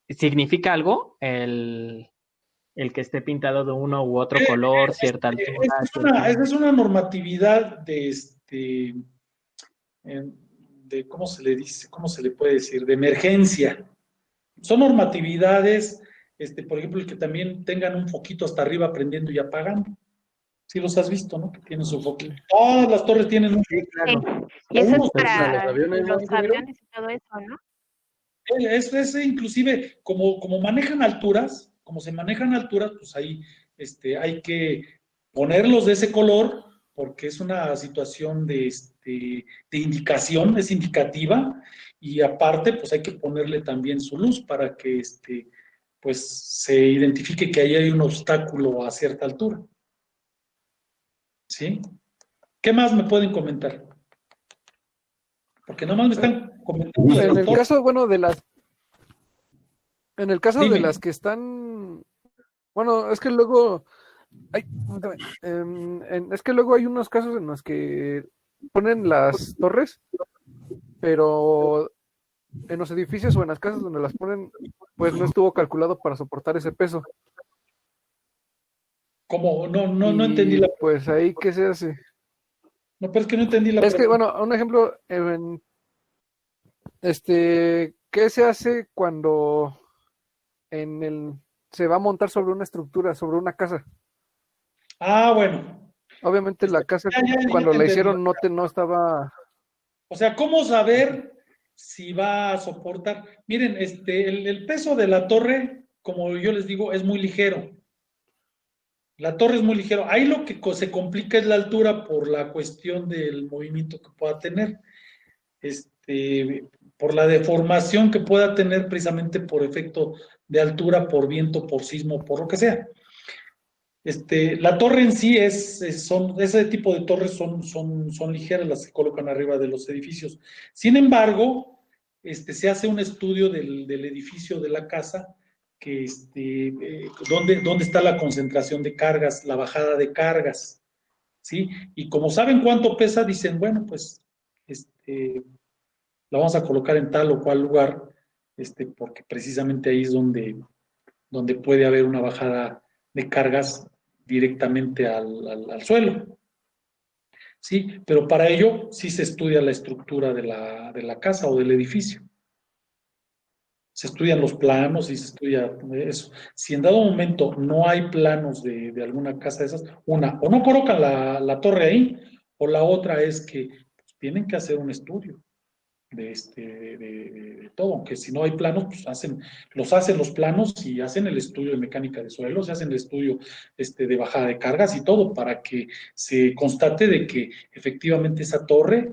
¿significa algo? El que esté pintado de uno u otro color, cierta altura. Esa es una normatividad ¿cómo se le dice? ¿Cómo se le puede decir? De emergencia. Son normatividades por ejemplo, el que también tengan un foquito hasta arriba prendiendo y apagando. Sí los has visto, ¿no? Que tienen su foquito. Todas las torres tienen un Sí, Sí. claro. Y eso es uno. Para los para aviones, ¿no, los ingeniero? aviones y todo eso, ¿no? Es inclusive, como manejan alturas, como se manejan alturas, pues ahí hay que ponerlos de ese color, porque es una situación de indicación, es indicativa, y aparte, pues hay que ponerle también su luz para que pues se identifique que ahí hay un obstáculo a cierta altura. ¿Sí? ¿Qué más me pueden comentar? Porque nomás me están comentando de En las el torres. caso, bueno, en el caso de Dime. las que están, bueno, es que luego, ay, es que luego hay unos casos en los que ponen las torres, pero en los edificios o en las casas donde las ponen, pues no estuvo calculado para soportar ese peso. Como no entendí Y la pues ahí, ¿qué se hace? No, pero es que no entendí la Es que, pregunta. bueno, un ejemplo, ¿qué se hace cuando se va a montar sobre una estructura, sobre una casa? Ah, bueno. Obviamente la casa Ya cuando te la entendí. hicieron no estaba. O sea, ¿cómo saber si va a soportar? Miren, el peso de la torre, como yo les digo, es muy ligero. La torre es muy ligero. Ahí lo que se complica es la altura por la cuestión del movimiento que pueda tener. Por la deformación que pueda tener precisamente por efecto de altura, por viento, por sismo, por lo que sea. La torre en sí ese tipo de torres son ligeras las que colocan arriba de los edificios. Sin embargo, se hace un estudio del edificio de la casa, que dónde está la concentración de cargas, la bajada de cargas, ¿sí? Y como saben cuánto pesa, dicen, bueno, pues, la vamos a colocar en tal o cual lugar, porque precisamente ahí es donde puede haber una bajada de cargas directamente al suelo. ¿Sí? Pero para ello sí se estudia la estructura de la casa o del edificio. Se estudian los planos y se estudia eso. Si en dado momento no hay planos de alguna casa de esas, o no colocan la torre ahí, o la otra es que pues, tienen que hacer un estudio de todo, aunque si no hay planos, pues hacen los planos y hacen el estudio de mecánica de suelos, se hacen el estudio de bajada de cargas y todo, para que se constate de que efectivamente esa torre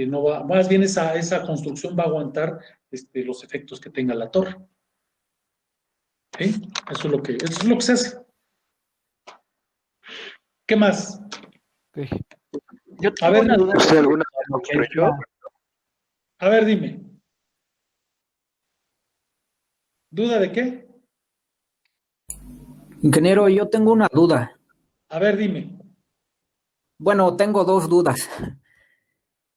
no va, más bien esa construcción va a aguantar los efectos que tenga la torre. ¿Sí? Eso es lo que se hace. ¿Qué más? Ok. Yo A tengo ver, una duda. ¿Usted alguna Lo vez que lo creyó? a ver, dime. ¿Duda de qué? Ingeniero, yo tengo una duda. A ver, dime. Bueno, tengo dos dudas.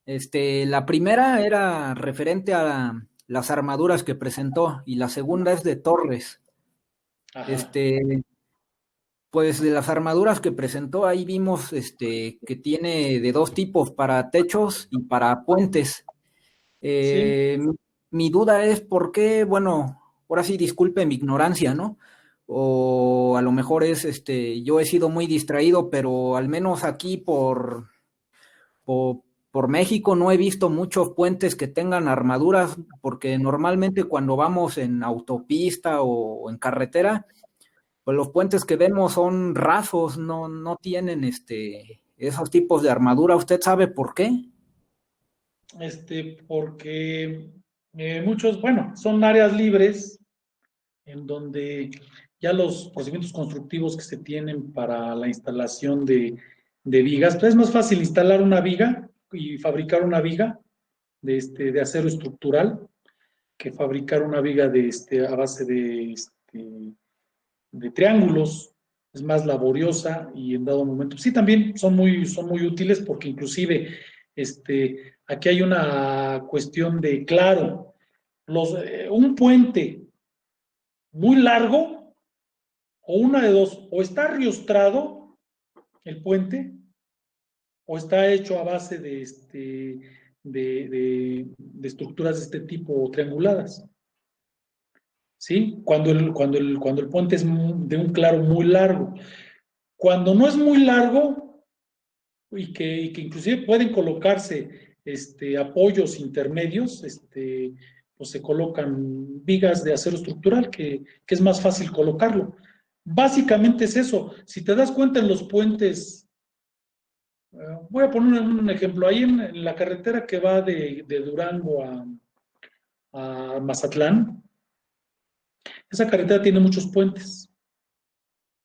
La primera era referente a las armaduras que presentó y la segunda es de torres. Ajá. Este, pues de las armaduras que presentó ahí vimos que tiene de dos tipos, para techos y para puentes. Sí. Mi duda es por qué, bueno, ahora sí disculpe mi ignorancia, ¿no? O a lo mejor yo he sido muy distraído, pero al menos aquí por, por México no he visto muchos puentes que tengan armaduras, porque normalmente cuando vamos en autopista o en carretera, pues los puentes que vemos son rasos, no tienen esos tipos de armadura. ¿Usted sabe por qué? Porque muchos, bueno, son áreas libres en donde ya los procedimientos constructivos que se tienen para la instalación de vigas, pues es más fácil instalar una viga y fabricar una viga de acero estructural que fabricar una viga a base de triángulos. Es más laboriosa y en dado momento, sí, también son muy útiles porque inclusive aquí hay una cuestión de, claro, un puente muy largo, o una de dos, o está riostrado el puente, o está hecho a base de estructuras de este tipo trianguladas. ¿sí? Cuando el puente es de un claro muy largo. Cuando no es muy largo y que inclusive pueden colocarse apoyos intermedios, pues se colocan vigas de acero estructural, que es más fácil colocarlo. Básicamente es eso. Si te das cuenta en los puentes, voy a poner un ejemplo, ahí en la carretera que va de Durango a Mazatlán, esa carretera tiene muchos puentes,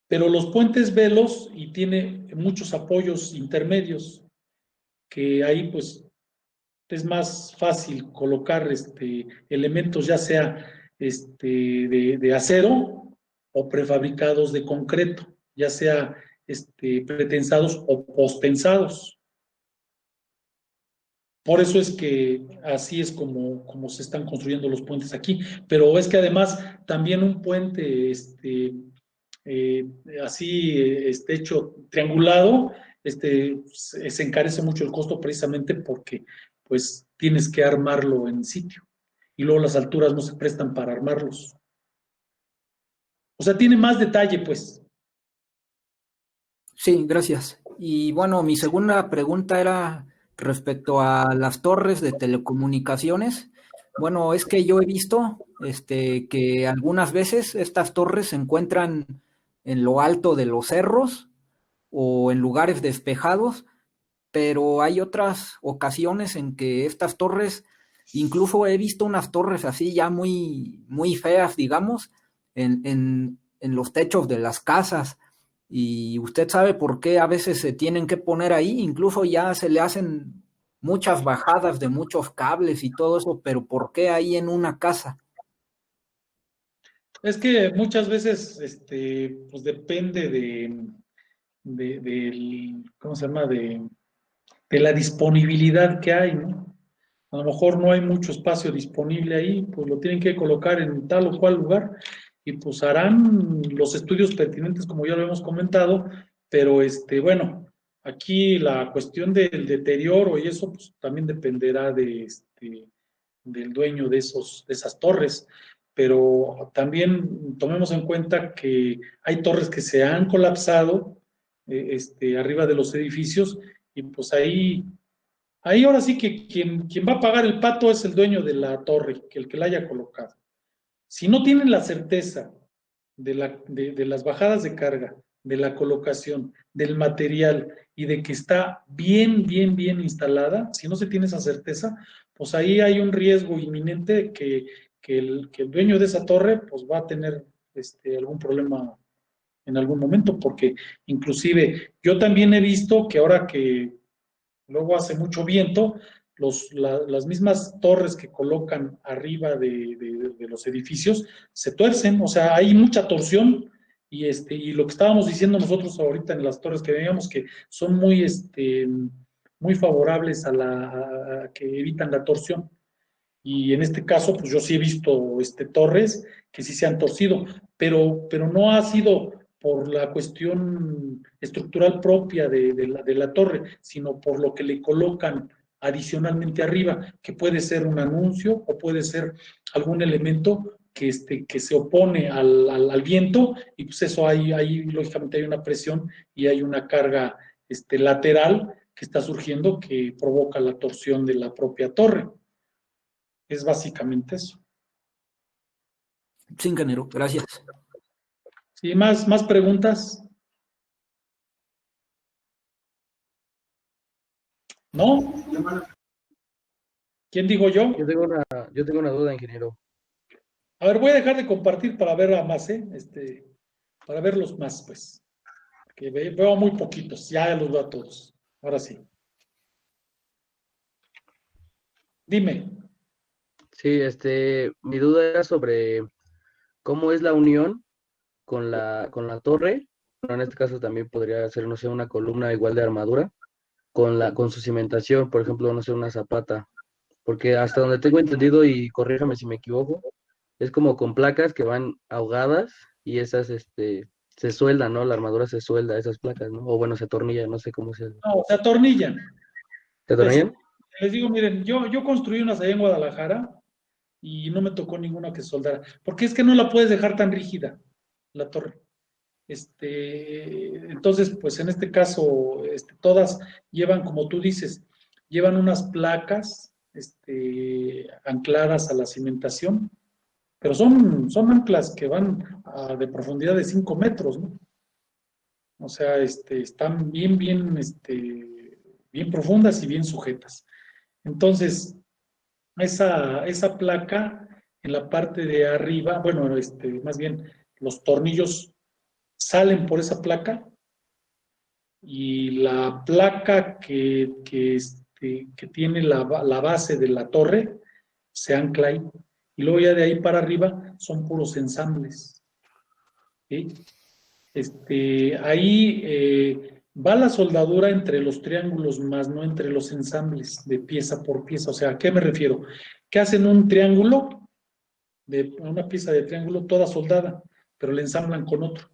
pero los puentes velos y tiene muchos apoyos intermedios, que ahí pues es más fácil colocar elementos ya sea de acero o prefabricados de concreto, ya sea pretensados o postensados. Por eso es que así es como se están construyendo los puentes aquí. Pero es que además también un puente eh, así hecho triangulado, se encarece mucho el costo precisamente porque pues tienes que armarlo en sitio y luego las alturas no se prestan para armarlos. O sea, tiene más detalle, pues. Sí, gracias. Y bueno, mi segunda pregunta era respecto a las torres de telecomunicaciones. Bueno, es que yo he visto que algunas veces estas torres se encuentran en lo alto de los cerros o en lugares despejados, pero hay otras ocasiones en que estas torres, incluso he visto unas torres así ya muy, muy feas, digamos, en los techos de las casas. Y usted sabe por qué a veces se tienen que poner ahí, incluso ya se le hacen muchas bajadas de muchos cables y todo eso, pero ¿por qué ahí en una casa? Es que muchas veces pues depende ¿cómo se llama? De la disponibilidad que hay, ¿no? A lo mejor no hay mucho espacio disponible ahí, pues lo tienen que colocar en tal o cual lugar y pues harán los estudios pertinentes como ya lo hemos comentado, pero bueno, aquí la cuestión del deterioro y eso pues también dependerá del dueño de esas torres, pero también tomemos en cuenta que hay torres que se han colapsado arriba de los edificios y pues ahí ahora sí que quien va a pagar el pato es el dueño de la torre, que el que la haya colocado. Si no tienen la certeza de las bajadas de carga, de la colocación, del material y de que está bien, bien, bien instalada, si no se tiene esa certeza, pues ahí hay un riesgo inminente que el dueño de esa torre pues va a tener algún problema en algún momento, porque inclusive yo también he visto que ahora que luego hace mucho viento, las mismas torres que colocan arriba de los edificios se tuercen, o sea, hay mucha torsión y lo que estábamos diciendo nosotros ahorita en las torres que veíamos que son muy favorables a que evitan la torsión. Y en este caso, pues yo sí he visto torres que sí se han torcido, pero no ha sido por la cuestión estructural propia de la torre, sino por lo que le colocan adicionalmente arriba, que puede ser un anuncio o puede ser algún elemento que se opone al viento, y pues eso ahí lógicamente hay una presión y hay una carga lateral que está surgiendo que provoca la torsión de la propia torre. Es básicamente eso. Sí, ingeniero, gracias. ¿Sí? ¿Más preguntas? ¿No? ¿Quién digo yo? Yo tengo una duda, ingeniero. A ver, voy a dejar de compartir para ver a más, para verlos más, pues. Que veo muy poquitos, ya los veo a todos. Ahora sí. Dime. Sí, mi duda era sobre cómo es la unión con la torre. Bueno, en este caso también podría ser, no sé, una columna igual de armadura con su cimentación, por ejemplo, no sé, una zapata. Porque hasta donde tengo entendido, y corríjame si me equivoco, es como con placas que van ahogadas y esas, se sueldan, ¿no? La armadura se suelda, esas placas, ¿no? O bueno, se atornilla, no sé cómo se... No, se atornillan. ¿Se atornillan? Les digo, miren, yo construí unas allá en Guadalajara y no me tocó ninguna que soldara, porque es que no la puedes dejar tan rígida, la torre. Entonces, pues en este caso, todas llevan, como tú dices, llevan unas placas ancladas a la cimentación, pero son anclas que van de profundidad de 5 metros, ¿no? O sea, están bien profundas y bien sujetas. Entonces, esa placa en la parte de arriba, bueno, más bien los tornillos salen por esa placa y la placa que tiene la base de la torre se ancla ahí. Y luego ya de ahí para arriba son puros ensambles. ¿Sí? Ahí va la soldadura entre los triángulos más no entre los ensambles de pieza por pieza. O sea, ¿a qué me refiero? Que hacen un triángulo, una pieza de triángulo toda soldada, pero le ensamblan con otro.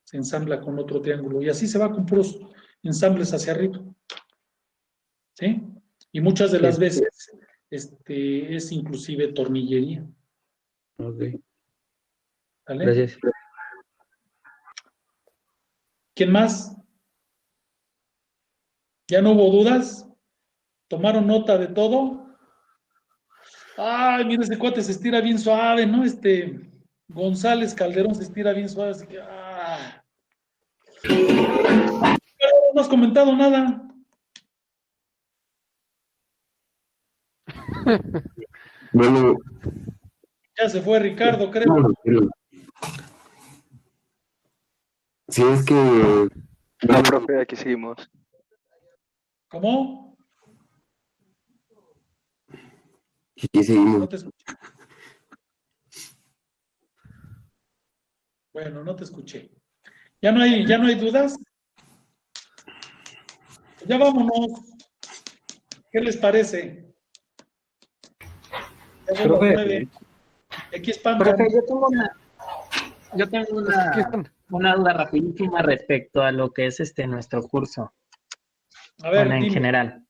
Se ensambla con otro triángulo y así se va con puros ensambles hacia arriba. ¿Sí? Y muchas de las veces es inclusive tornillería. Ok. ¿Vale? Gracias. ¿Quién más? ¿Ya no hubo dudas? ¿Tomaron nota de todo? Ay, mira, ese cuate se estira bien suave, ¿no? González Calderón se estira bien suave, así que... No has comentado nada. Bueno, Ya se fue Ricardo, creo. no, pero si es que No, profe, aquí seguimos. ¿Cómo? aquí seguimos. No te escuché. Bueno, no te escuché. ¿Ya no hay dudas? Ya vámonos. ¿Qué les parece? Ya son las 9. Aquí espantan. Profe, yo tengo una duda rapidísima respecto a lo que es nuestro curso. A ver, Bueno, en dime. general.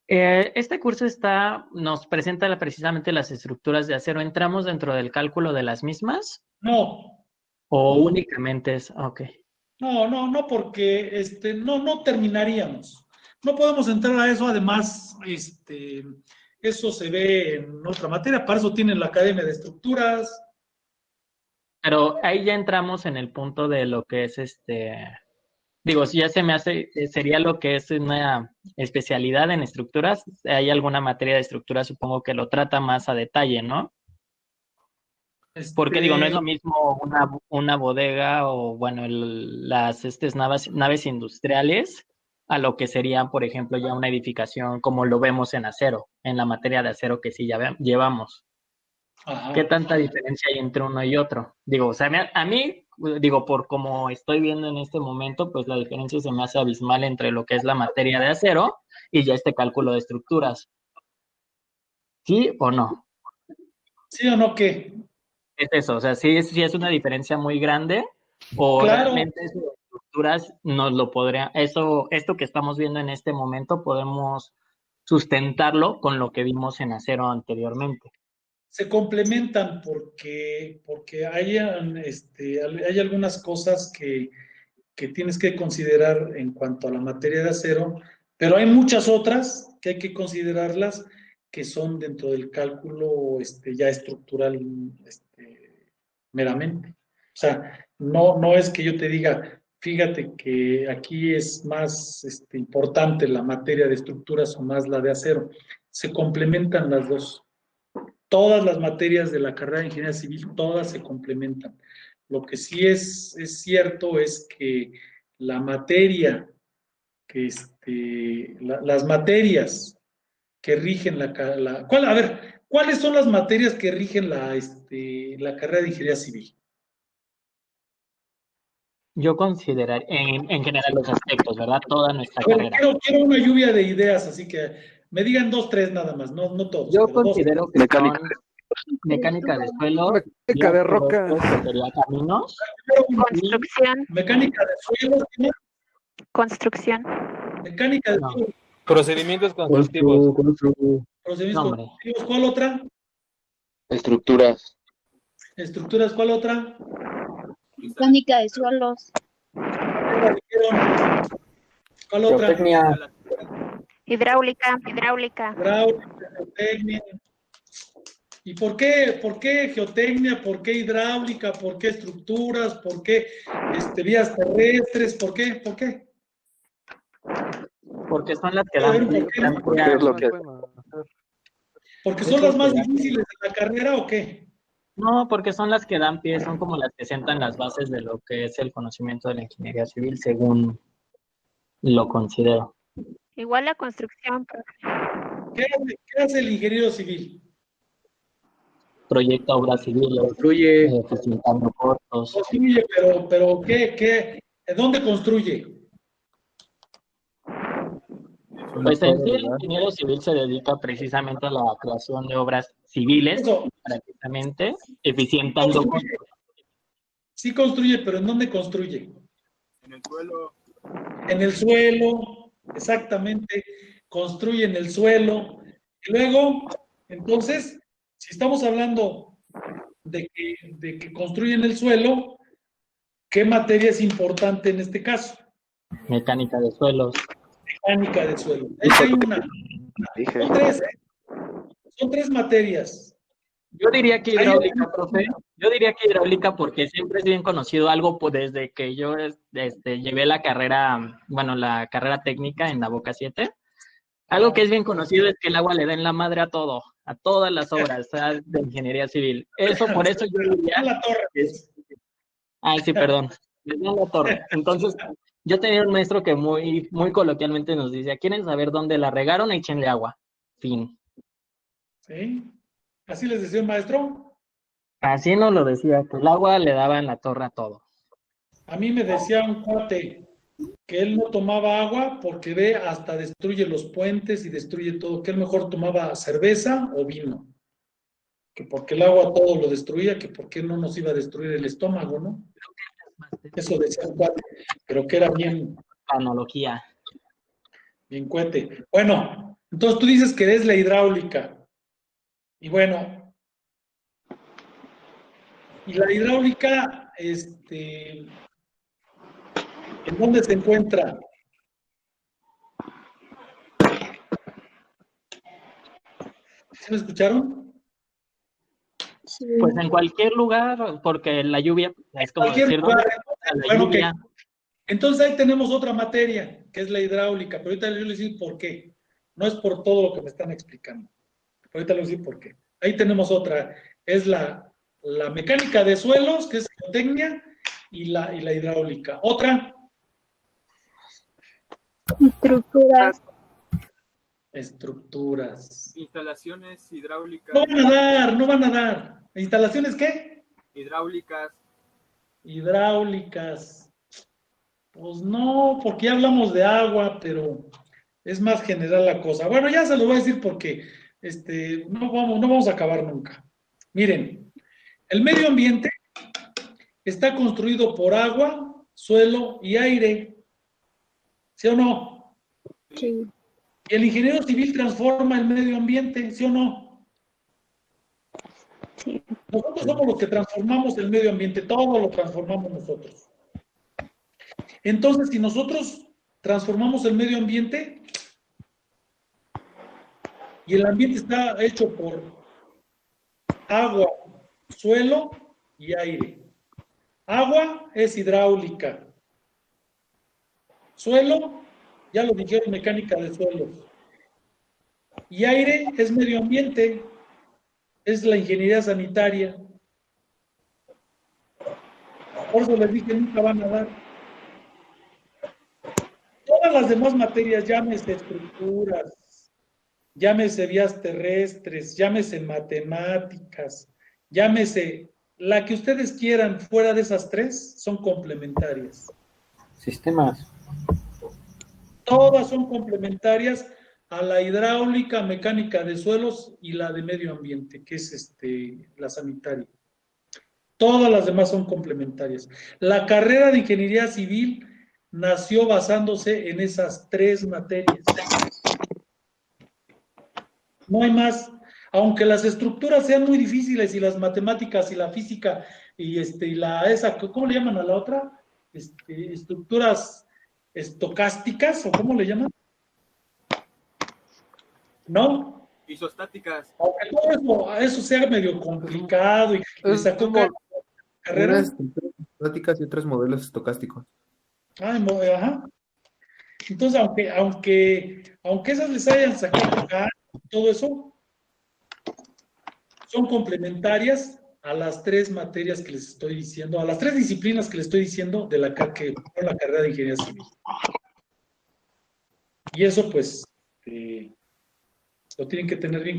Este curso nos presenta precisamente las estructuras de acero. ¿Entramos dentro del cálculo de las mismas? No, ¿O únicamente es? Ok. no, porque no terminaríamos. No podemos entrar a eso, además, eso se ve en otra materia, para eso tienen la Academia de Estructuras. Pero ahí ya entramos en el punto de lo que es digo, si ya se me hace, sería lo que es una especialidad en estructuras. Hay alguna materia de estructuras, supongo que lo trata más a detalle, ¿no? Porque digo, no es lo mismo una bodega o, bueno, las naves industriales a lo que sería, por ejemplo, ya una edificación como lo vemos en acero, en la materia de acero que sí ya llevamos. Ajá. ¿Qué tanta diferencia hay entre uno y otro? Digo, o sea, a mí, digo, por como estoy viendo en este momento, pues la diferencia se me hace abismal entre lo que es la materia de acero y ya este cálculo de estructuras. ¿Sí o no? ¿Sí o no qué? Es eso, o sea, sí es una diferencia muy grande, o Claro. realmente eso de estructuras nos lo podría, esto que estamos viendo en este momento podemos sustentarlo con lo que vimos en acero anteriormente. Se complementan porque hay algunas cosas que tienes que considerar en cuanto a la materia de acero, pero hay muchas otras que hay que considerarlas que son dentro del cálculo ya estructural meramente. O sea, no es que yo te diga, fíjate que aquí es más importante la materia de estructuras o más la de acero. Se complementan las dos. Todas las materias de la carrera de ingeniería civil, todas se complementan. Lo que sí es cierto es que la materia, las materias que rigen ¿cuáles son las materias que rigen la carrera de ingeniería civil? Yo considerar en general los aspectos, ¿verdad? Toda nuestra carrera. Quiero una lluvia de ideas, así que me digan 2, 3 nada más, no todos. Yo considero que Mecánica. son mecánica de suelo, Mecánica de roca, que sería caminos, Construcción, Mecánica de suelos, construcción. mecánica de No. suelos. Procedimientos constructivos. Procedimientos No, hombre. constructivos, ¿cuál otra? Estructuras. Estructuras, ¿cuál otra? Mecánica de suelos. ¿Cuál otra? Geotecnia. Hidráulica. Hidráulica, geotecnia. ¿Y por qué geotecnia? ¿Por qué hidráulica? ¿Por qué estructuras? ¿Por qué vías terrestres? ¿Por qué? ¿Por qué? Porque son las que A ver, dan ¿por qué? dan Porque pie a- es lo que- ¿Porque Es son lo las más que da- difíciles de la carrera o qué? No, porque son las que dan pie, son como las que sientan las bases de lo que es el conocimiento de la ingeniería civil, según lo considero. Igual la construcción, profe. ¿Qué hace el ingeniero civil? Proyecta obras civiles, Construye, facilitando costos. Construye, pero ¿dónde construye? Pues en sí, el ingeniero civil se dedica precisamente a la creación de obras civiles, Eso, prácticamente, eficientando costos. sí construye, pero ¿en dónde construye? En el suelo. En el suelo, exactamente, construye en el suelo. Y luego, entonces, si estamos hablando de que construye en el suelo, ¿qué materia es importante en este caso? Mecánica de suelos. Mecánica de suelo. Ahí hay una. Dije. Son tres materias. Yo diría que Hay hidráulica, una- profe. Yo diría que hidráulica porque siempre es bien conocido algo pues, desde que yo llevé la carrera, bueno, la carrera técnica en la Boca 7. Algo que es bien conocido es que el agua le da en la madre a todo, a todas las obras de ingeniería civil. Eso, por eso yo diría... La torre. Ah, sí, perdón. Les da en la torre. Entonces, yo tenía un maestro que muy, muy coloquialmente nos decía, ¿quieren saber dónde la regaron? Échenle agua. Fin. ¿Sí? ¿Así les decía el maestro? Así nos lo decía, que el agua le daba en la torre a todo. A mí me decía un cuate que él no tomaba agua porque hasta destruye los puentes y destruye todo, que él mejor tomaba cerveza o vino, que porque el agua todo lo destruía, que porque no nos iba a destruir el estómago, ¿no? Eso decía un cuate, pero que era bien Analogía. bien cuete. Bueno, entonces tú dices que es la hidráulica. Y bueno, y la hidráulica, ¿en dónde se encuentra? ¿Sí me escucharon? Sí. Pues en cualquier lugar, porque la lluvia es como Cualquier decir, lugar. ¿dónde está la Bueno, lluvia? Entonces ahí tenemos otra materia, que es la hidráulica, pero ahorita les voy a decir por qué. No es por todo lo que me están explicando. Pero ahorita les voy a decir por qué. Ahí tenemos otra, es la mecánica de suelos, que es geotecnia, y la hidráulica. Otra, Estructuras. estructuras. Instalaciones hidráulicas. No van a dar. ¿Instalaciones qué? Hidráulicas. Hidráulicas. Pues no, porque ya hablamos de agua, pero es más general la cosa. Bueno, ya se lo voy a decir porque no vamos a acabar nunca. Miren, el medio ambiente está construido por agua, suelo y aire. ¿Sí o no? Sí. Y el ingeniero civil transforma el medio ambiente, ¿sí o no? Sí. Nosotros somos los que transformamos el medio ambiente, todo lo transformamos nosotros. Entonces, si nosotros transformamos el medio ambiente y el ambiente está hecho por agua, suelo y aire. Agua es hidráulica. Suelo, ya lo dijeron, mecánica de suelos. Y aire es medio ambiente, es la ingeniería sanitaria. Por eso les dije, nunca van a dar. Todas las demás materias, llámese estructuras, llámese vías terrestres, llámese matemáticas, llámese la que ustedes quieran, fuera de esas tres, son complementarias. Sistemas. Todas son complementarias a la hidráulica, mecánica de suelos y la de medio ambiente, que es la sanitaria. Todas las demás son complementarias. La carrera de ingeniería civil nació basándose en esas tres materias. No hay más. Aunque las estructuras sean muy difíciles y las matemáticas y la física y esa, ¿cómo le llaman a la otra? Estructuras estocásticas, ¿o cómo le llaman? ¿No? Isostáticas. Aunque todo eso sea medio complicado y le sacó como- carrera. Unas estructuras estáticas y otros modelos estocásticos. Ajá. Entonces, aunque esas les hayan sacado acá, todo eso, son complementarias a las 3 materias que les estoy diciendo, a las 3 disciplinas que les estoy diciendo de la carrera de Ingeniería Civil. Y eso, pues, lo tienen que tener bien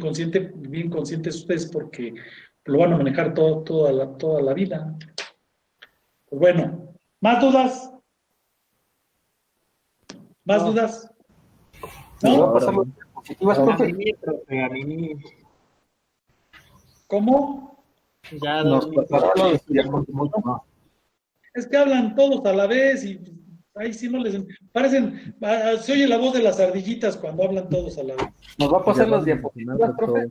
conscientes ustedes porque lo van a manejar toda la vida. Pues bueno, ¿más dudas? ¿Más dudas? ¿No? Diapositivas, profe. A mí. ¿Cómo? Ya Nos pasaron los diapositivas. Es que hablan todos a la vez y ahí sí no les... Parecen... Se oye la voz de las ardillitas cuando hablan todos a la vez. Nos va a pasar las Ya diapositivas, vamos a profe.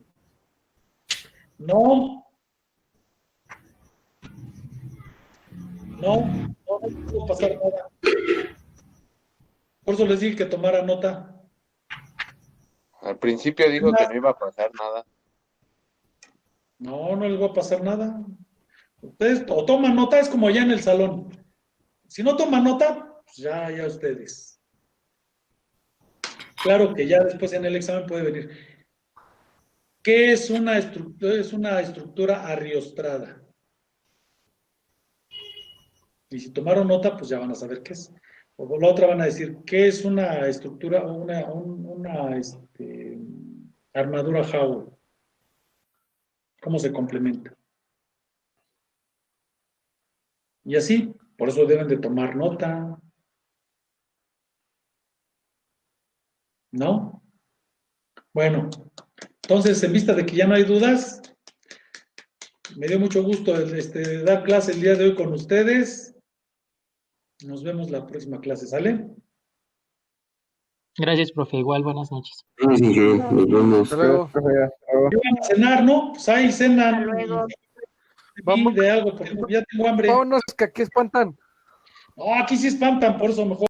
todo. No puedo pasar nada. Por eso les dije que tomara nota. Al principio dijo que no iba a pasar nada. No les va a pasar nada. Ustedes o toman nota, es como allá en el salón. Si no toman nota, pues ya ustedes. Claro que ya después en el examen puede venir. ¿Qué es una estructura? Es una estructura arriostrada. Y si tomaron nota, pues ya van a saber qué es. O la otra van a decir, ¿qué es una estructura o una armadura Howell? ¿Cómo se complementa? Y así, por eso deben de tomar nota. ¿No? Bueno, entonces, en vista de que ya no hay dudas, me dio mucho gusto dar clase el día de hoy con ustedes. Nos vemos la próxima clase, ¿sale? Gracias, profe. Igual, buenas noches. Sí, nos vemos. Hasta luego. ¿Qué van a cenar, no? Pues ahí cenan. Hasta luego. Vamos. De algo, porque ya tengo hambre. Vámonos, que aquí espantan. No, aquí sí espantan, por eso mejor.